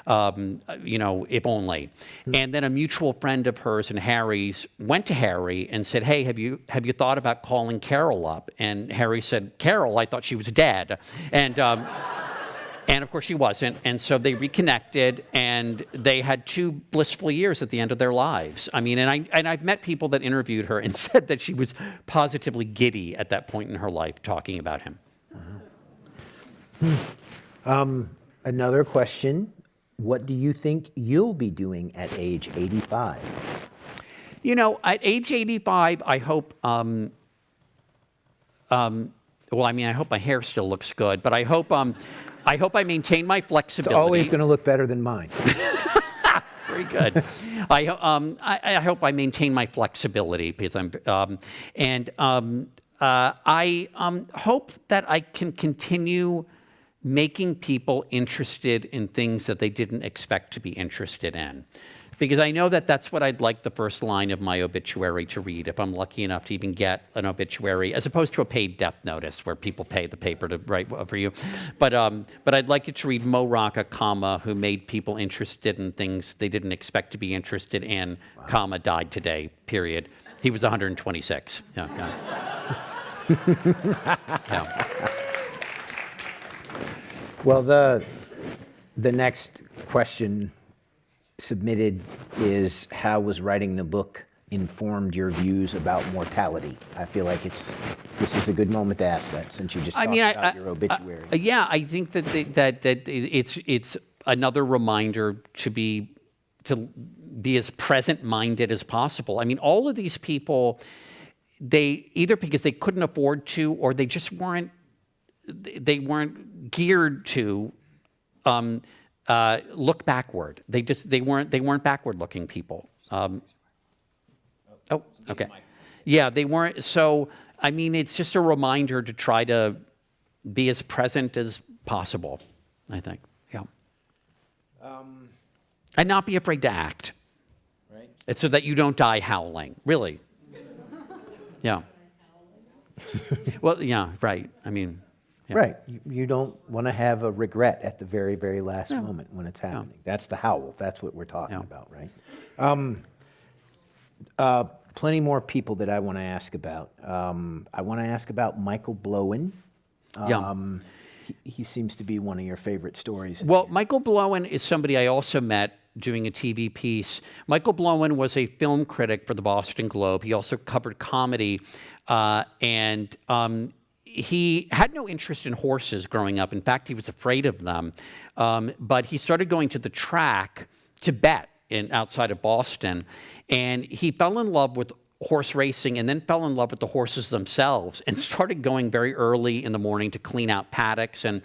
if only. And then a mutual friend of hers and Harry's went to Harry and said, hey, have you thought about calling Carol up? And Harry said, Carol? I thought she was dead. And of course she wasn't. And so they reconnected, and they had 2 blissful years at the end of their lives. I mean, and I've met people that interviewed her and said that she was positively giddy at that point in her life talking about him. Another question. What do you think you'll be doing at age 85? At age 85, I hope, I hope my hair still looks good, but I hope I maintain my flexibility. It's always going to look better than mine. Very good. I hope I maintain my flexibility because I hope that I can continue making people interested in things that they didn't expect to be interested in. Because I know that that's what I'd like the first line of my obituary to read, if I'm lucky enough to even get an obituary, as opposed to a paid death notice where people pay the paper to write for you. But I'd like it to read Mo Rocca, comma, who made people interested in things they didn't expect to be interested in, comma, died today, period. He was 126. Yeah. Well, the next question submitted is, how was writing the book informed your views about mortality? I feel like this is a good moment to ask that, since you just talked about your obituary. I think that it's another reminder to be as present-minded as possible. I mean, all of these people, they either because they couldn't afford to, or they just weren't geared to look backward. They weren't backward-looking people. Okay. Yeah, they weren't. So, I mean, it's just a reminder to try to be as present as possible, I think. Yeah. And not be afraid to act. Right. It's so that you don't die howling. Really. Yeah. Well, yeah, right. I mean. Yeah. Right. You don't want to have a regret at the very, very last moment when it's happening. No. That's the howl. That's what we're talking about, right? Plenty more people that I want to ask about. I want to ask about Michael Blowen. He seems to be one of your favorite stories. Well, Michael Blowen is somebody I also met doing a TV piece. Michael Blowen was a film critic for the Boston Globe. He also covered comedy, and he had no interest in horses growing up. In fact, he was afraid of them. But he started going to the track to bet outside of Boston. And he fell in love with horse racing and then fell in love with the horses themselves and started going very early in the morning to clean out paddocks. And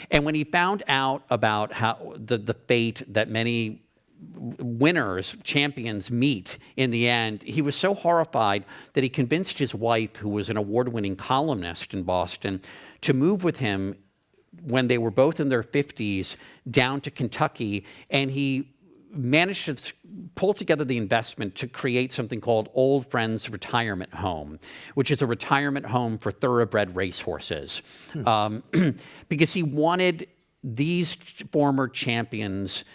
when he found out about how the fate that many winners, champions meet in the end, he was so horrified that he convinced his wife, who was an award-winning columnist in Boston, to move with him when they were both in their 50s down to Kentucky, and he managed to pull together the investment to create something called Old Friends Retirement Home, which is a retirement home for thoroughbred racehorses, because he wanted these former champions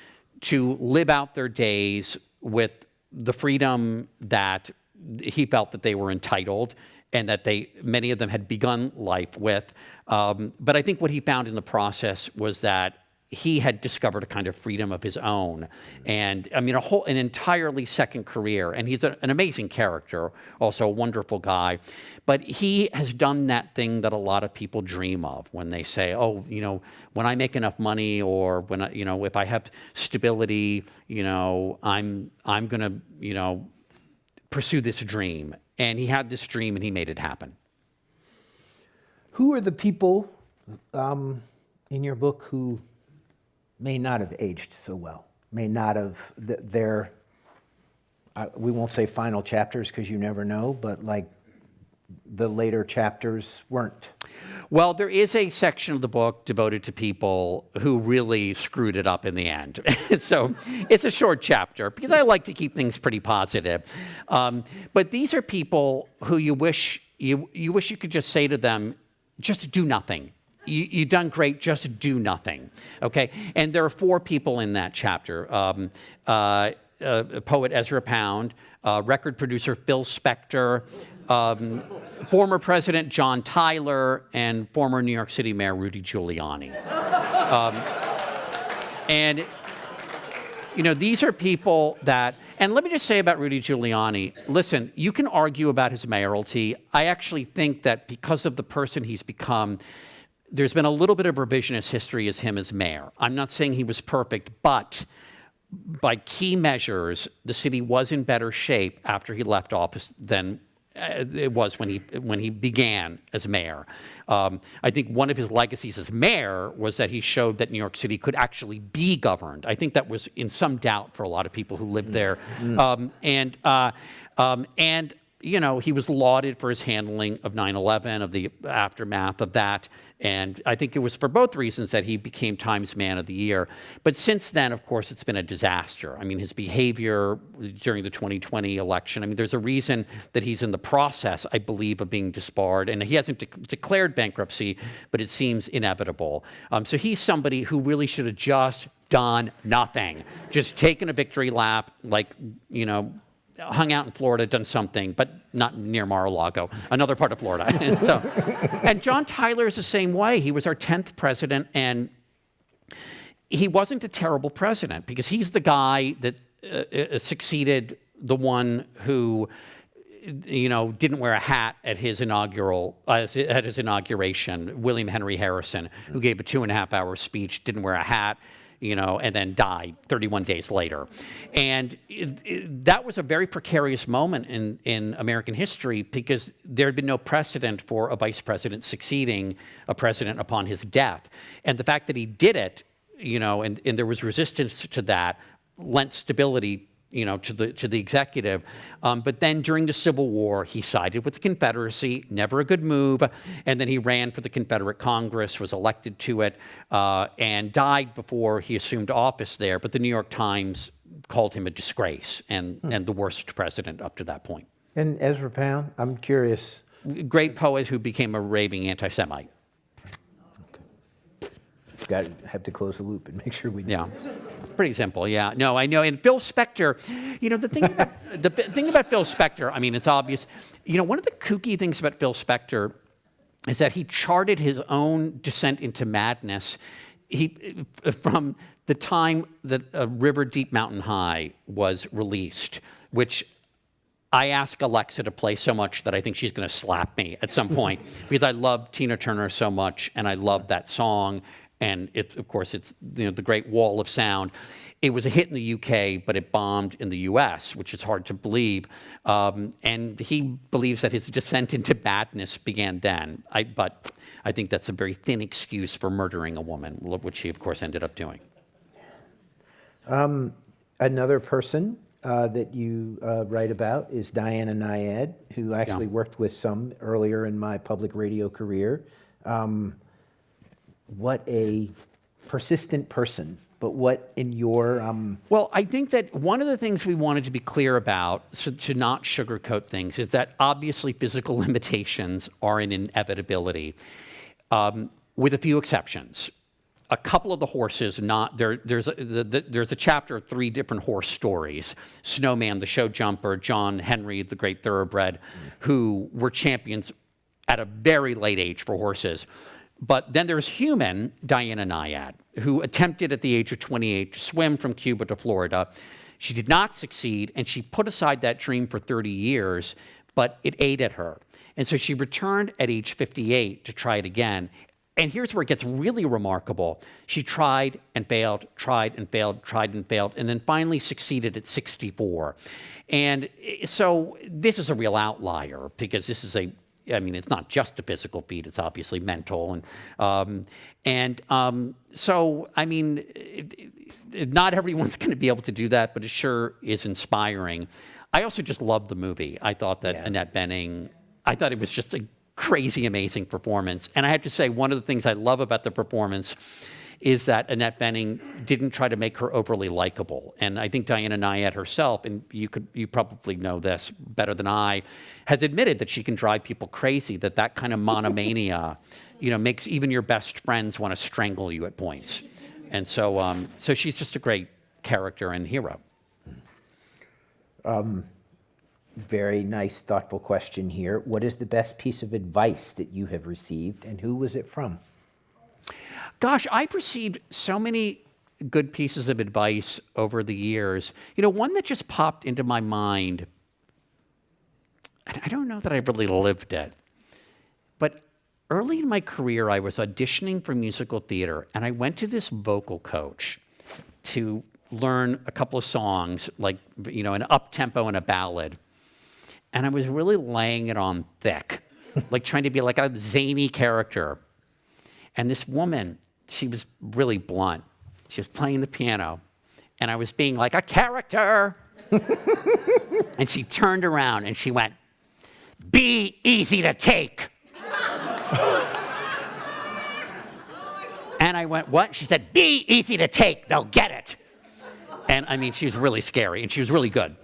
to live out their days with the freedom that he felt that they were entitled and that many of them had begun life with. But I think what he found in the process was that he had discovered a kind of freedom of his own, and I mean an entirely second career. And he's an amazing character, also a wonderful guy. But he has done that thing that a lot of people dream of when they say, "Oh, when I make enough money, or when if I have stability, I'm going to pursue this dream." And he had this dream, and he made it happen. Who are the people in your book who may not have aged so well, may not have we won't say final chapters because you never know, but like the later chapters weren't? Well, there is a section of the book devoted to people who really screwed it up in the end. So it's a short chapter because I like to keep things pretty positive. But these are people who you wish you could just say to them, just do nothing. You've done great, just do nothing, okay? And there are 4 people in that chapter. Poet Ezra Pound, record producer Phil Spector, former President John Tyler, and former New York City Mayor Rudy Giuliani. And, you know, these are people that, and let me just say about Rudy Giuliani, listen, you can argue about his mayoralty. I actually think that because of the person he's become, there's been a little bit of revisionist history as him as mayor. I'm not saying he was perfect, but by key measures, the city was in better shape after he left office than it was when he began as mayor. I think one of his legacies as mayor was that he showed that New York City could actually be governed. I think that was in some doubt for a lot of people who lived there. And you know, he was lauded for his handling of 9/11, of the aftermath of that. And I think it was for both reasons that he became Times Man of the Year. But since then, of course, it's been a disaster. I mean, his behavior during the 2020 election, I mean, there's a reason that he's in the process, I believe, of being disbarred. And he hasn't declared bankruptcy, but it seems inevitable. So he's somebody who really should have just done nothing, just taken a victory lap, like, you know, hung out in Florida, done something, but not near Mar-a-Lago, another part of Florida. And John Tyler is the same way. He was our 10th president, and he wasn't a terrible president because he's the guy that succeeded the one who, you know, didn't wear a hat at his inauguration, William Henry Harrison, who gave a 2.5-hour speech, didn't wear a hat, you know, and then died 31 days later. And that was a very precarious moment in American history because there had been no precedent for a vice president succeeding a president upon his death. And the fact that he did it, you know, and there was resistance to that, lent stability, you know, to the executive. But then during the Civil War, he sided with the Confederacy, never a good move. And then he ran for the Confederate Congress, was elected to it, and died before he assumed office there. But the New York Times called him a disgrace and the worst president up to that point. And Ezra Pound, I'm curious. Great poet who became a raving anti-Semite. Have to close the loop and make sure we do. Yeah, pretty simple. Yeah, no, I know. And Phil Spector, you know, the thing about Phil Spector, I mean, it's obvious. You know, one of the kooky things about Phil Spector is that he charted his own descent into madness. From the time that River Deep Mountain High was released, which I ask Alexa to play so much that I think she's going to slap me at some point because I love Tina Turner so much and I love that song. And of course, it's, you know, the Great Wall of Sound. It was a hit in the UK, but it bombed in the US, which is hard to believe. And he believes that his descent into madness began then. But I think that's a very thin excuse for murdering a woman, which he, of course, ended up doing. Another person that you write about is Diana Nyad, who I actually worked with some earlier in my public radio career. What a persistent person, but what in your... Well, I think that one of the things we wanted to be clear about, so to not sugarcoat things, is that obviously physical limitations are an inevitability, with a few exceptions. A couple of the horses, there's a chapter of 3 different horse stories. Snowman, the show jumper, John Henry, the great thoroughbred, who were champions at a very late age for horses. But then there's human Diana Nyad, who attempted at the age of 28 to swim from Cuba to Florida. She did not succeed, and she put aside that dream for 30 years, but it ate at her. And so she returned at age 58 to try it again. And here's where it gets really remarkable. She tried and failed, tried and failed, tried and failed, and then finally succeeded at 64. And so this is a real outlier because this is I mean, it's not just a physical feat, it's obviously mental. So, I mean, not everyone's going to be able to do that, but it sure is inspiring. I also just love the movie. I thought that Annette Bening, I thought it was just a crazy, amazing performance. And I have to say, one of the things I love about the performance is that Annette Bening didn't try to make her overly likable. And I think Diana Nyad herself, and you probably know this better than I, has admitted that she can drive people crazy, that kind of monomania, makes even your best friends want to strangle you at points. And so, so she's just a great character and hero. Very nice, thoughtful question here. What is the best piece of advice that you have received, and who was it from? Gosh, I've received so many good pieces of advice over the years. One that just popped into my mind, and I don't know that I really lived it, but early in my career, I was auditioning for musical theater, and I went to this vocal coach to learn a couple of songs, like, an up-tempo and a ballad. And I was really laying it on thick, like trying to be like a zany character. And this woman, she was really blunt. She was playing the piano, and I was being like a character. And she turned around and she went, "Be easy to take." And I went, "What?" She said, "Be easy to take, they'll get it." And I mean, she was really scary, and she was really good.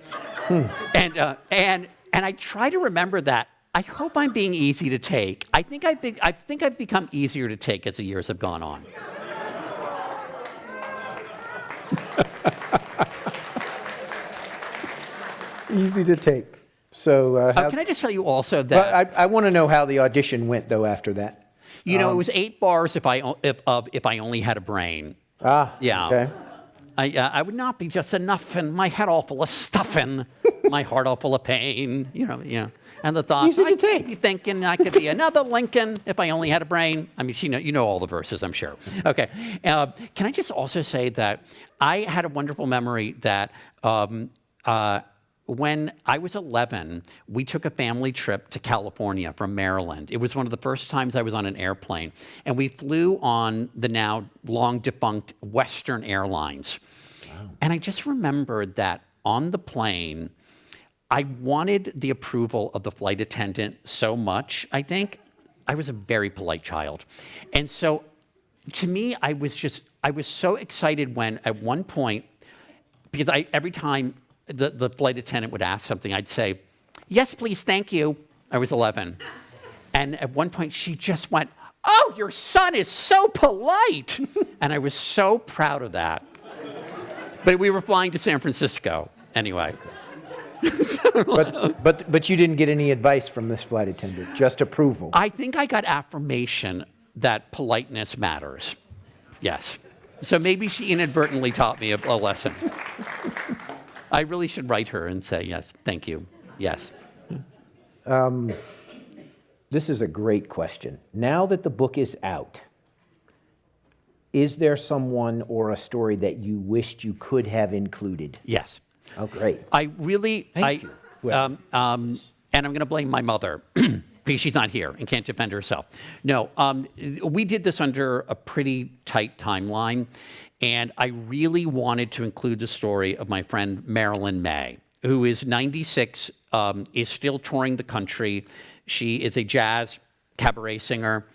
And I try to remember that. I hope I'm being easy to take. I think I've become easier to take as the years have gone on. Easy to take. So, Can I just tell you also that but I want to know how the audition went, though, after that. it was 8 bars if I only had a brain. Yeah. Okay. I would not be just enough, and my head all full of stuffing, my heart all full of pain, And the thought, Easy to I'd take. be thinking I could be another Lincoln if I only had a brain. I mean, you know all the verses, I'm sure. Okay. Can I just also say that I had a wonderful memory that when I was 11, we took a family trip to California from Maryland. It was one of the first times I was on an airplane. And we flew on the now long defunct Western Airlines. Wow. And I just remembered that on the plane, I wanted the approval of the flight attendant so much, I think. I was a very polite child. And so to me, I was so excited when at one point, because every time the flight attendant would ask something, I'd say, "Yes, please, thank you." I was 11. And at one point, she just went, "Oh, your son is so polite." And I was so proud of that. But we were flying to San Francisco anyway. But you didn't get any advice from this flight attendant, just approval. I think I got affirmation that politeness matters. Yes. So maybe she inadvertently taught me a lesson. I really should write her and say, "Yes, thank you. Yes." This is a great question. Now that the book is out, is there someone or a story that you wished you could have included? Yes. Oh, great. I really, Thank you. and I'm going to blame my mother because she's not here and can't defend herself. No, we did this under a pretty tight timeline, and I really wanted to include the story of my friend Marilyn May, who is 96, is still touring the country. She is a jazz cabaret singer.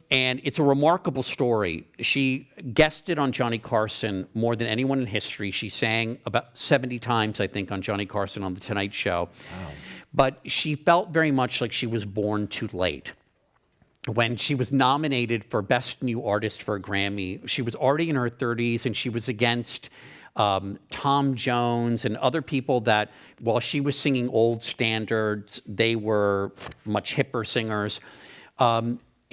And it's a remarkable story. She guested on Johnny Carson more than anyone in history. She sang about 70 times, I think, on Johnny Carson on The Tonight Show. Wow. But she felt very much like she was born too late. When she was nominated for Best New Artist for a Grammy, she was already in her 30s, and she was against Tom Jones and other people that, while she was singing old standards, they were much hipper singers.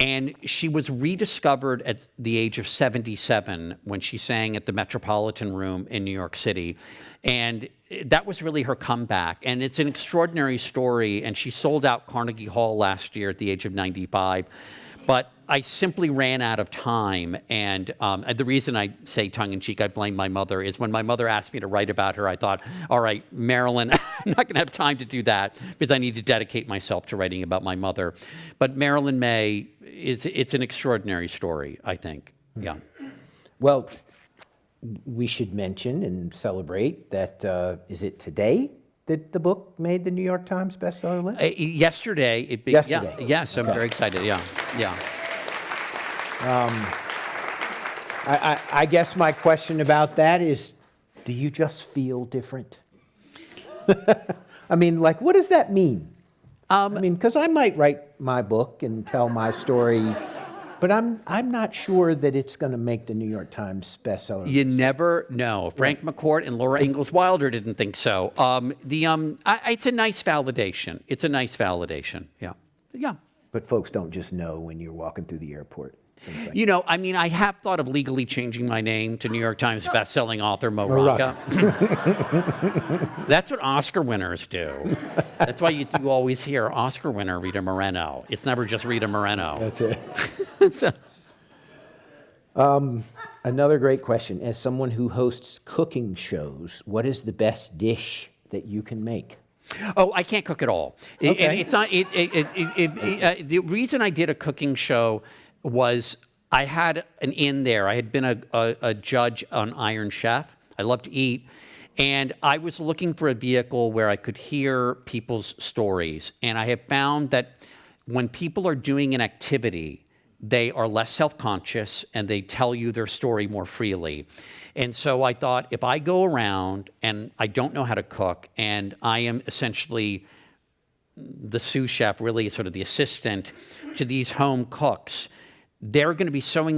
And she was rediscovered at the age of 77 when she sang at the Metropolitan Room in New York City. And that was really her comeback. And it's an extraordinary story. And she sold out Carnegie Hall last year at the age of 95. But I simply ran out of time. And the reason I say tongue-in-cheek, I blame my mother, is when my mother asked me to write about her, I thought, all right, Marilyn, I'm not going to have time to do that because I need to dedicate myself to writing about my mother. But Marilyn May, it's an extraordinary story, I think. Yeah. Well, we should mention and celebrate that, is it today? that the book made the New York Times bestseller list? Yesterday, Yesterday. Yeah, yes, I'm very excited. Yeah, yeah. I guess my question about that is, do you just feel different? I mean, like, what does that mean? I mean, because I might write my book and tell my story, but I'm not sure that it's going to make the New York Times bestseller. You never know. Frank McCourt and Laura Ingalls Wilder didn't think so. It's a nice validation. It's a nice validation. Yeah, yeah. But folks don't just know when you're walking through the airport. Things like You know, I mean, I have thought of legally changing my name to New York Times bestselling author Mo Rocca. That's what Oscar winners do. That's why you always hear Oscar winner Rita Moreno. It's never just Rita Moreno. That's it. So, Another great question. As someone who hosts cooking shows, what is the best dish that you can make? oh, I can't cook at all. Okay. And it's not. The reason I did a cooking show was I had an in there. I had been a judge on Iron Chef. I love to eat. And I was looking for a vehicle where I could hear people's stories. And I have found that when people are doing an activity, they are less self-conscious and they tell you their story more freely. And so I thought, if I go around and I don't know how to cook and I am essentially the sous chef, really sort of the assistant to these home cooks, they're going to be so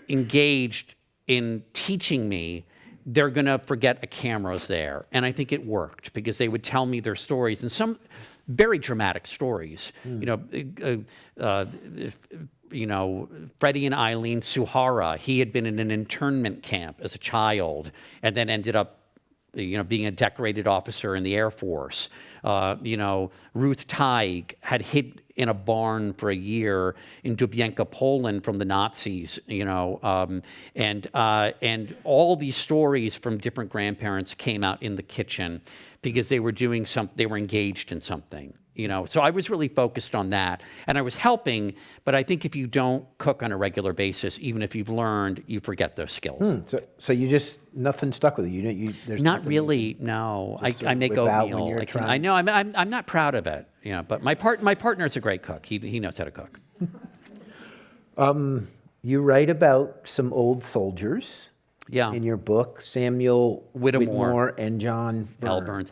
engaged in teaching me, they're going to forget a camera's there. And I think it worked because they would tell me their stories, and some very dramatic stories. You know, Freddie and Eileen Suhara, he had been in an internment camp as a child and then ended up, you know, being a decorated officer in the Air Force. You know, Ruth Teig had hid in a barn for a year in Dubienka, Poland from the Nazis, you know, and all these stories from different grandparents came out in the kitchen because they were doing they were engaged in something. You know, so I was really focused on that, and I was helping. But I think if you don't cook on a regular basis, even if you've learned, you forget those skills. So you just, nothing stuck with it. There's Not nothing really. No, just I make whip out when oatmeal. you're I know. I'm not proud of it. You know, but my partner's a great cook. He knows how to cook. You write about some old soldiers. Yeah. In your book, Samuel Whittemore and John L. Burns.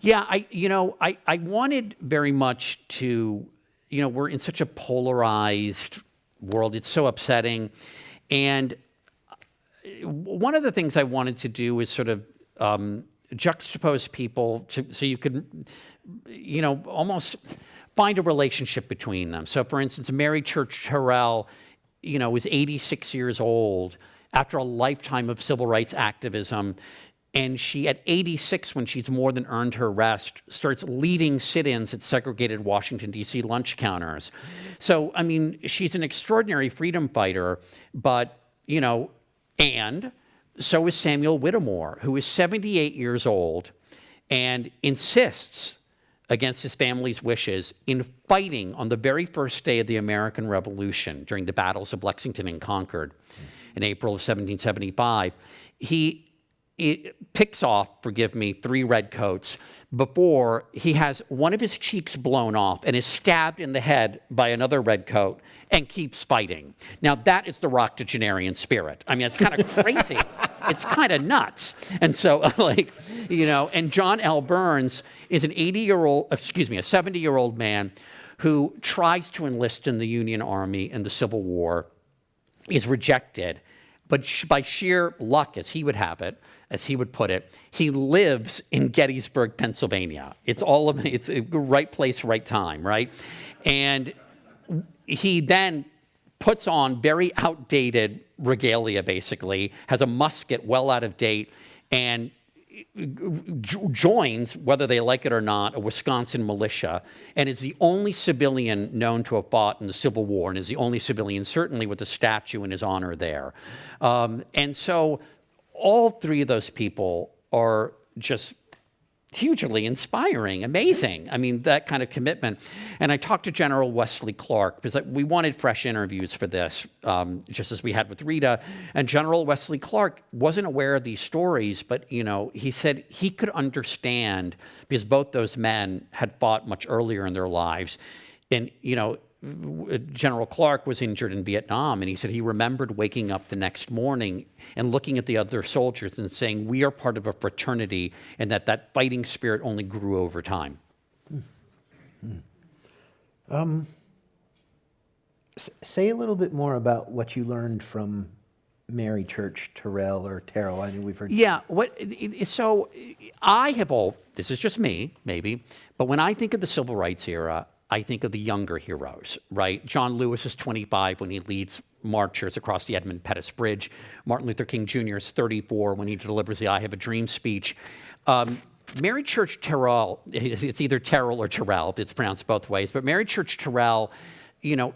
Yeah, I wanted very much to, you know, we're in such a polarized world. It's so upsetting. And one of the things I wanted to do is sort of juxtapose people so you could, you know, almost find a relationship between them. So, for instance, Mary Church Terrell, you know, was 86 years old after a lifetime of civil rights activism. And she, at 86, when she's more than earned her rest, starts leading sit-ins at segregated Washington, D.C. lunch counters. So, I mean, she's an extraordinary freedom fighter, but, you know, and so is Samuel Whittemore, who is 78 years old and insists, against his family's wishes, in fighting on the very first day of the American Revolution during the battles of Lexington and Concord in April of 1775. It picks off, forgive me, 3 redcoats before he has one of his cheeks blown off and is stabbed in the head by another redcoat and keeps fighting. Now, that is the octogenarian spirit. I mean, it's kind of crazy. It's kind of nuts. And so, like, you know, and John L. Burns is a 70-year-old man who tries to enlist in the Union Army in the Civil War, is rejected, but by sheer luck, as he would have it, as he would put it, he lives in Gettysburg, Pennsylvania. It's a right place, right time, right? And he then puts on very outdated regalia, basically, has a musket well out of date, and joins, whether they like it or not, a Wisconsin militia, and is the only civilian known to have fought in the Civil War, and is the only civilian, certainly, with a statue in his honor there. And so all 3 of those people are just hugely inspiring, amazing. I mean, that kind of commitment. And I talked to General Wesley Clark because we wanted fresh interviews for this, just as we had with Rita. And General Wesley Clark wasn't aware of these stories, but, he said he could understand because both those men had fought much earlier in their lives. And, General Clark was injured in Vietnam, and he said he remembered waking up the next morning and looking at the other soldiers and saying, we are part of a fraternity, and that fighting spirit only grew over time. Say a little bit more about what you learned from Mary Church Terrell or Terrell. I mean, we've heard. Yeah. So I have this is just me, maybe, but when I think of the civil rights era, I think of the younger heroes, right? John Lewis is 25 when he leads marchers across the Edmund Pettus Bridge. Martin Luther King Jr. is 34 when he delivers the I Have a Dream speech. Mary Church Terrell, it's either Terrell or Terrell, it's pronounced both ways, but Mary Church Terrell,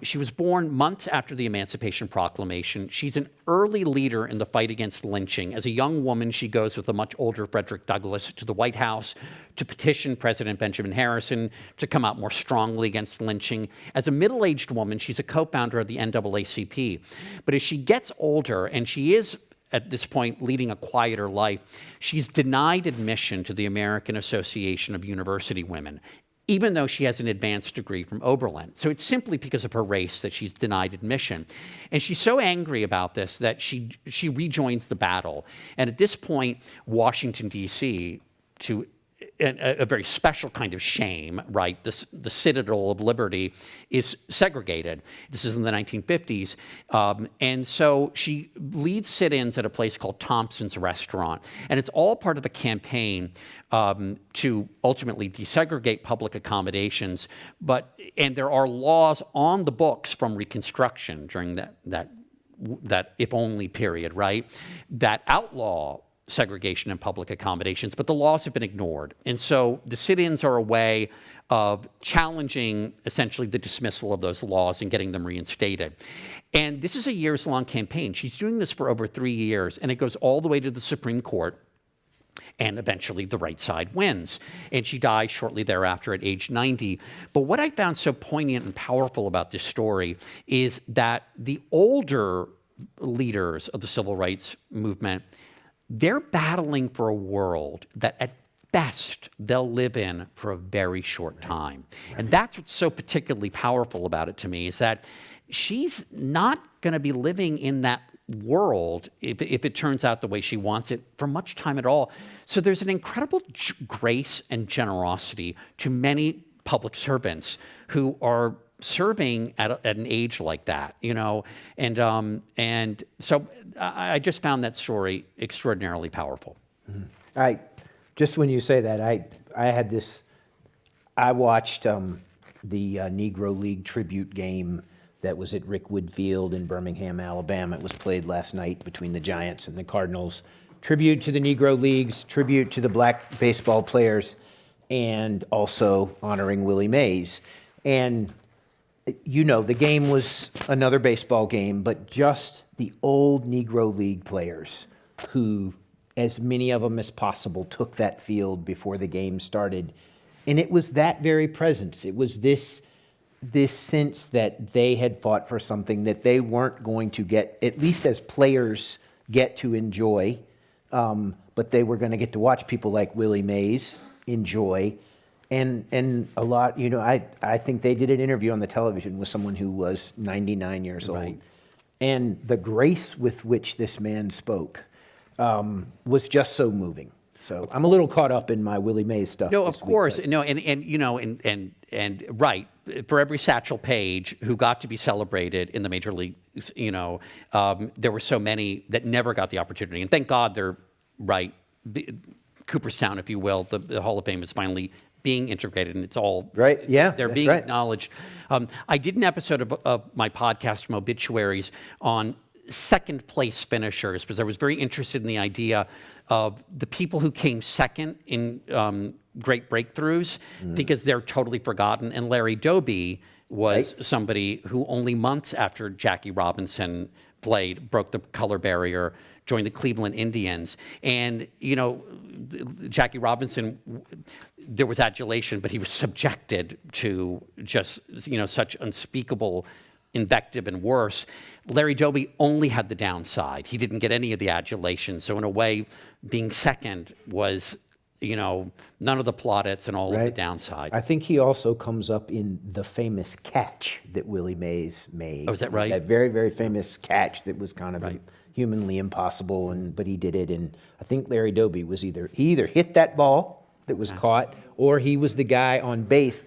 she was born months after the Emancipation Proclamation. She's an early leader in the fight against lynching. As a young woman, she goes with a much older Frederick Douglass to the White House to petition President Benjamin Harrison to come out more strongly against lynching. As a middle-aged woman, she's a co-founder of the NAACP. But as she gets older, and she is at this point leading a quieter life, she's denied admission to the American Association of University Women, even though she has an advanced degree from Oberlin. So it's simply because of her race that she's denied admission. And she's so angry about this that she rejoins the battle. And at this point, Washington, D.C., to a very special kind of shame, right? The citadel of liberty is segregated. This is in the 1950s. And so she leads sit-ins at a place called Thompson's Restaurant. And it's all part of a campaign to ultimately desegregate public accommodations. And there are laws on the books from Reconstruction during that if only period, right? That outlaw segregation in public accommodations, but the laws have been ignored. And so the sit-ins are a way of challenging essentially the dismissal of those laws and getting them reinstated. And this is a years-long campaign. She's doing this for over 3 years, and it goes all the way to the Supreme Court, and eventually the right side wins. And she dies shortly thereafter at age 90. But what I found so poignant and powerful about this story is that the older leaders of the civil rights movement, they're battling for a world that at best they'll live in for a very short time. And that's what's so particularly powerful about it to me, is that she's not going to be living in that world, if it turns out the way she wants it, for much time at all. So there's an incredible grace and generosity to many public servants who are serving at an age like that, and so I just found that story extraordinarily powerful. Just when you say that, I watched the Negro League tribute game that was at Rickwood Field in Birmingham, Alabama. It was played last night between the Giants and the Cardinals. Tribute to the Negro Leagues, tribute to the black baseball players, and also honoring Willie Mays. And the game was another baseball game, but just the old Negro League players who, as many of them as possible, took that field before the game started. And it was that very presence. It was this sense that they had fought for something that they weren't going to get, at least as players, get to enjoy. But they were going to get to watch people like Willie Mays enjoy. And a lot, I think they did an interview on the television with someone who was 99 years old. And the grace with which this man spoke was just so moving. So I'm a little caught up in my Willie Mays stuff. No, of course. No, and right. For every Satchel Paige who got to be celebrated in the major leagues, there were so many that never got the opportunity. And thank God they're right. Cooperstown, if you will, the Hall of Fame is finally being integrated, and it's all right. Yeah, they're being acknowledged. I did an episode of my podcast from Obituaries on second place finishers because I was very interested in the idea of the people who came second in great breakthroughs because they're totally forgotten. And Larry Doby was somebody who only months after Jackie Robinson broke the color barrier, joined the Cleveland Indians. And, Jackie Robinson, there was adulation, but he was subjected to just, such unspeakable invective and worse. Larry Doby only had the downside. He didn't get any of the adulation. So in a way, being second was, none of the plaudits and all of the downside. I think he also comes up in the famous catch that Willie Mays made. Oh, is that right? That very, very famous catch that was kind of humanly impossible, but he did it. And I think Larry Doby was he either hit that ball that was caught, or he was the guy on base.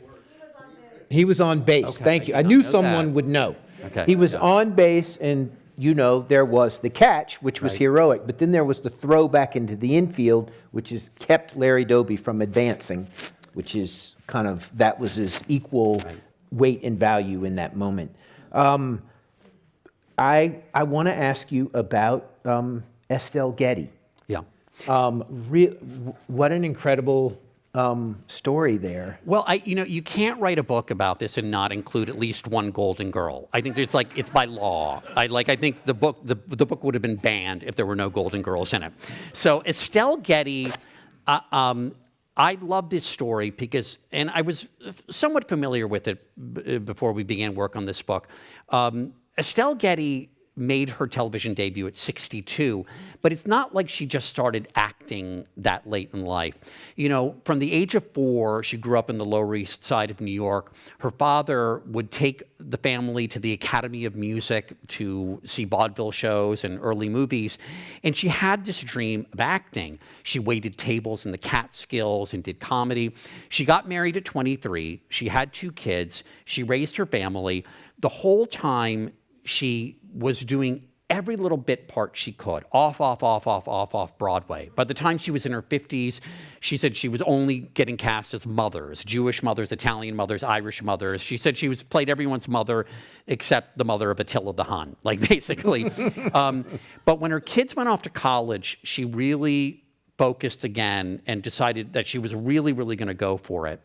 He was on base. Okay. Thank you. I I did knew not know someone that. would know. Okay. He was on base, and there was the catch, which was heroic, but then there was the throw back into the infield, which kept Larry Doby from advancing, which is that was his equal weight and value in that moment. I want to ask you about Estelle Getty. Yeah. What an incredible story there. Well, you can't write a book about this and not include at least one Golden Girl. I think it's by law. I think the book would have been banned if there were no Golden Girls in it. So Estelle Getty, I love this story because, and I was somewhat familiar with it before we began work on this book. Estelle Getty made her television debut at 62, but it's not like she just started acting that late in life. From the age of 4, she grew up in the Lower East Side of New York. Her father would take the family to the Academy of Music to see vaudeville shows and early movies, and she had this dream of acting. She waited tables in the Catskills and did comedy. She got married at 23. She had 2 kids. She raised her family. The whole time, she was doing every little bit part she could, off Broadway. By the time she was in her 50s, she said she was only getting cast as mothers, Jewish mothers, Italian mothers, Irish mothers. She said she played everyone's mother except the mother of Attila the Hun, basically. But when her kids went off to college, she really focused again and decided that she was really, really going to go for it.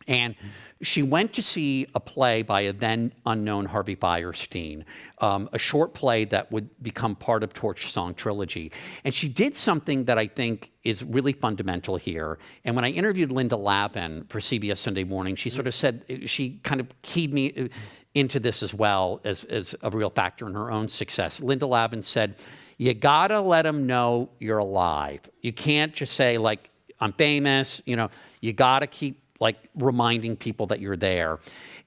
And she went to see a play by a then unknown Harvey Fierstein, a short play that would become part of Torch Song Trilogy. And she did something that I think is really fundamental here. And when I interviewed Linda Lavin for CBS Sunday Morning, she sort of said, she kind of keyed me into this as well as a real factor in her own success. Linda Lavin said, you gotta let them know you're alive. You can't just say, I'm famous, you gotta keep reminding people that you're there.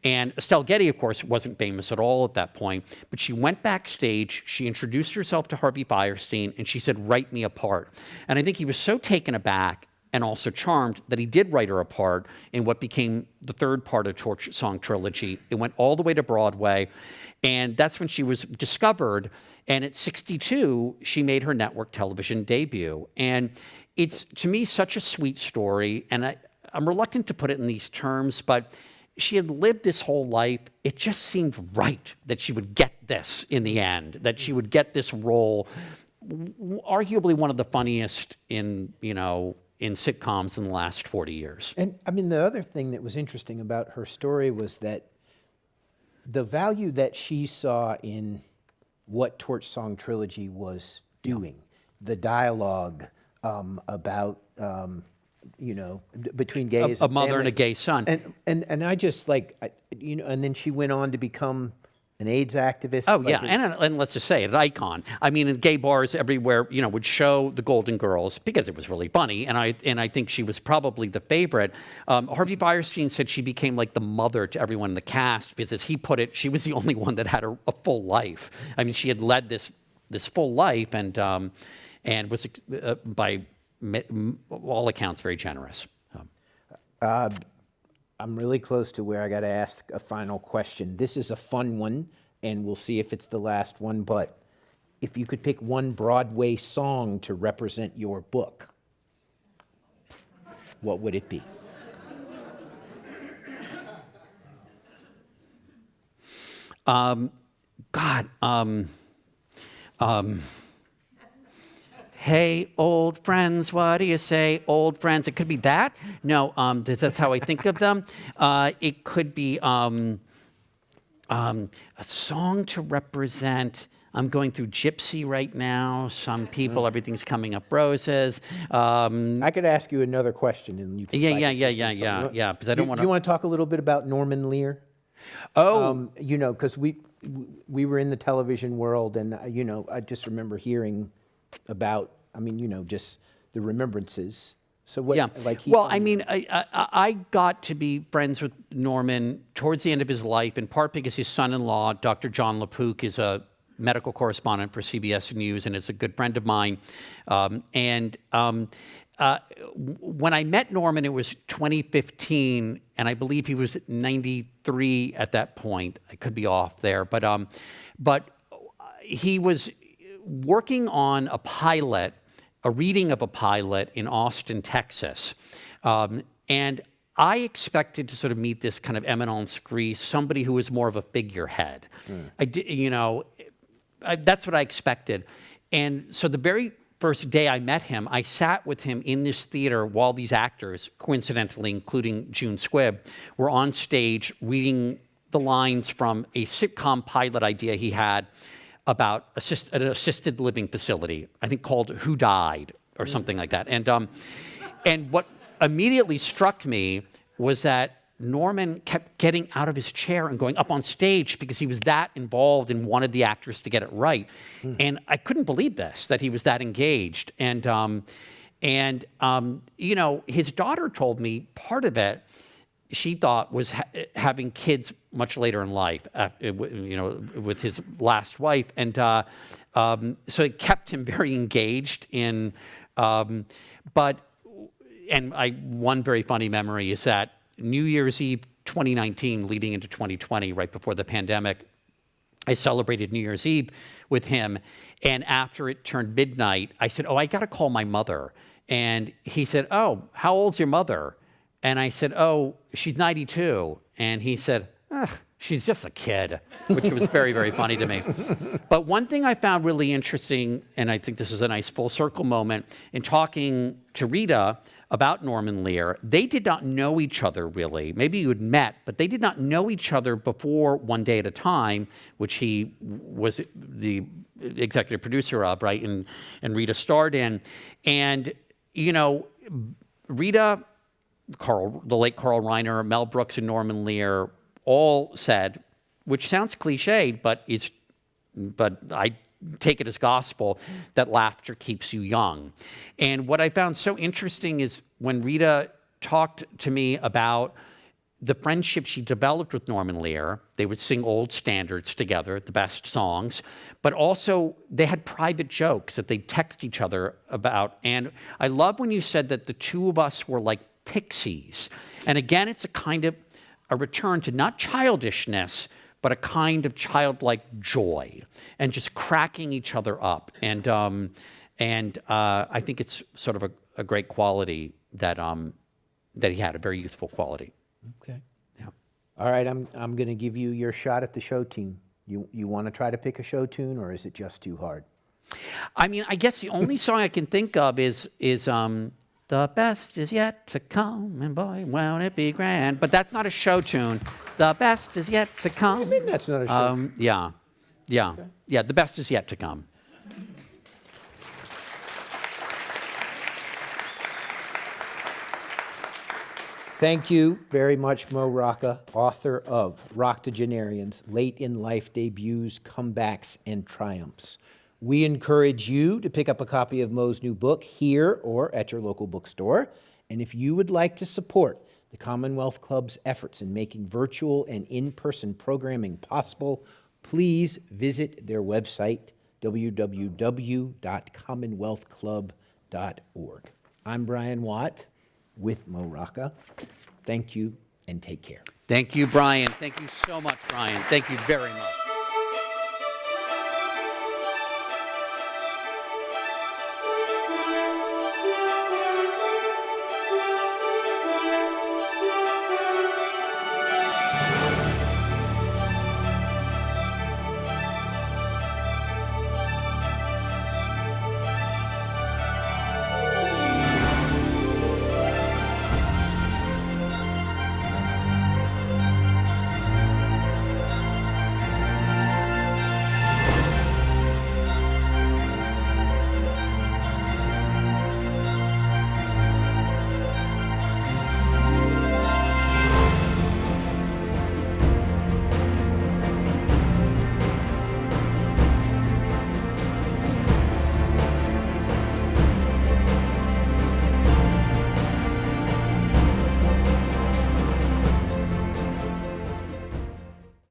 And Estelle Getty, of course, wasn't famous at all at that point, but she went backstage, she introduced herself to Harvey Fierstein, and she said, write me a part. And I think he was so taken aback and also charmed that he did write her a part in what became the 3rd part of Torch Song Trilogy. It went all the way to Broadway, and that's when she was discovered. And at 62, she made her network television debut. And it's, to me, such a sweet story, and I'm reluctant to put it in these terms, but she had lived this whole life. It just seemed right that she would get this in the end, that she would get this role, arguably one of the funniest in sitcoms in the last 40 years. And the other thing that was interesting about her story was that the value that she saw in what Torch Song Trilogy was doing, the dialogue about between gays, a mother and a gay son, and I just and then she went on to become an AIDS activist. Oh yeah, and let's just say it, an icon. In gay bars everywhere, would show the Golden Girls because it was really funny, and I think she was probably the favorite. Harvey Fierstein said she became like the mother to everyone in the cast because, as he put it, she was the only one that had a full life. She had led this full life and was by all accounts very generous. I'm really close to where I got to ask a final question. This is a fun one, and we'll see if it's the last one, but if you could pick one Broadway song to represent your book, what would it be? Hey, old friends, what do you say, old friends? It could be that. No, that's how I think of them. It could be a song to represent. I'm going through Gypsy right now. Some people, everything's coming up roses. I could ask you another question, and you can. Yeah, cite yeah, it yeah, to yeah, some- yeah, some- yeah, 'cause I don't Do wanna- you want to talk a little bit about Norman Lear? Oh, You know, because we were in the television world, and you know, I just remember hearing about. I mean, you know, just the remembrances. So what? yeah. Like he's Well, on I your- mean, I got to be friends with Norman towards the end of his life, in part because his son-in-law, Dr. John LaPook, is a medical correspondent for CBS News, and is a good friend of mine. When I met Norman, it was 2015, and I believe he was 93 at that point. I could be off there, but he was working on a pilot, a reading of a pilot in Austin, Texas. And I expected to sort of meet this kind of eminence grise, somebody who was more of a figurehead. I did, you know, that's what I expected. And so the very first day I met him, I sat with him in this theater while these actors, coincidentally, including June Squibb, were on stage reading the lines from a sitcom pilot idea he had about an assisted living facility, I think called Who Died or something like that. And what immediately struck me was that Norman kept getting out of his chair and going up on stage because he was that involved and wanted the actors to get it right. And I couldn't believe this, that he was that engaged. And you know, his daughter told me part of it she thought was having kids much later in life, you know, with his last wife. And so it kept him very engaged in, one very funny memory is that New Year's Eve 2019, leading into 2020, right before the pandemic, I celebrated New Year's Eve with him. And after it turned midnight, I said, I got to call my mother. And he said, how old's your mother? And I said, she's 92. And he said, she's just a kid, which was very, very funny to me. But one thing I found really interesting, and I think this is a nice full circle moment, in talking to Rita about Norman Lear, they did not know each other really. Maybe you had met, but they did not know each other before One Day at a Time, which he was the executive producer of, right? And Rita starred in. And, you know, Rita, the late Carl Reiner, Mel Brooks, and Norman Lear all said, which sounds cliched, but I take it as gospel, that laughter keeps you young. And what I found so interesting is when Rita talked to me about the friendship she developed with Norman Lear, they would sing old standards together, the best songs, but also they had private jokes that they'd text each other about. And I love when you said that the two of us were like pixies. And again, it's a kind of a return to not childishness, but a kind of childlike joy and just cracking each other up. And I think it's sort of a great quality that he had, a very youthful quality. Okay. Yeah. All right, I'm going to give you your shot at the show tune. You want to try to pick a show tune, or is it just too hard? I mean, I guess the only song I can think of is The Best Is Yet to Come, and boy, won't it be grand. But that's not a show tune. The best is yet to come. I mean, that's not a show. Yeah. The best is yet to come. Thank you very much, Mo Rocca, author of Roctogenarians, Late in Life Debuts, Comebacks, and Triumphs. We encourage you to pick up a copy of Mo's new book here or at your local bookstore. And if you would like to support the Commonwealth Club's efforts in making virtual and in-person programming possible, please visit their website, www.commonwealthclub.org. I'm Brian Watt with Mo Rocca. Thank you and take care. Thank you, Brian. Thank you so much, Brian. Thank you very much.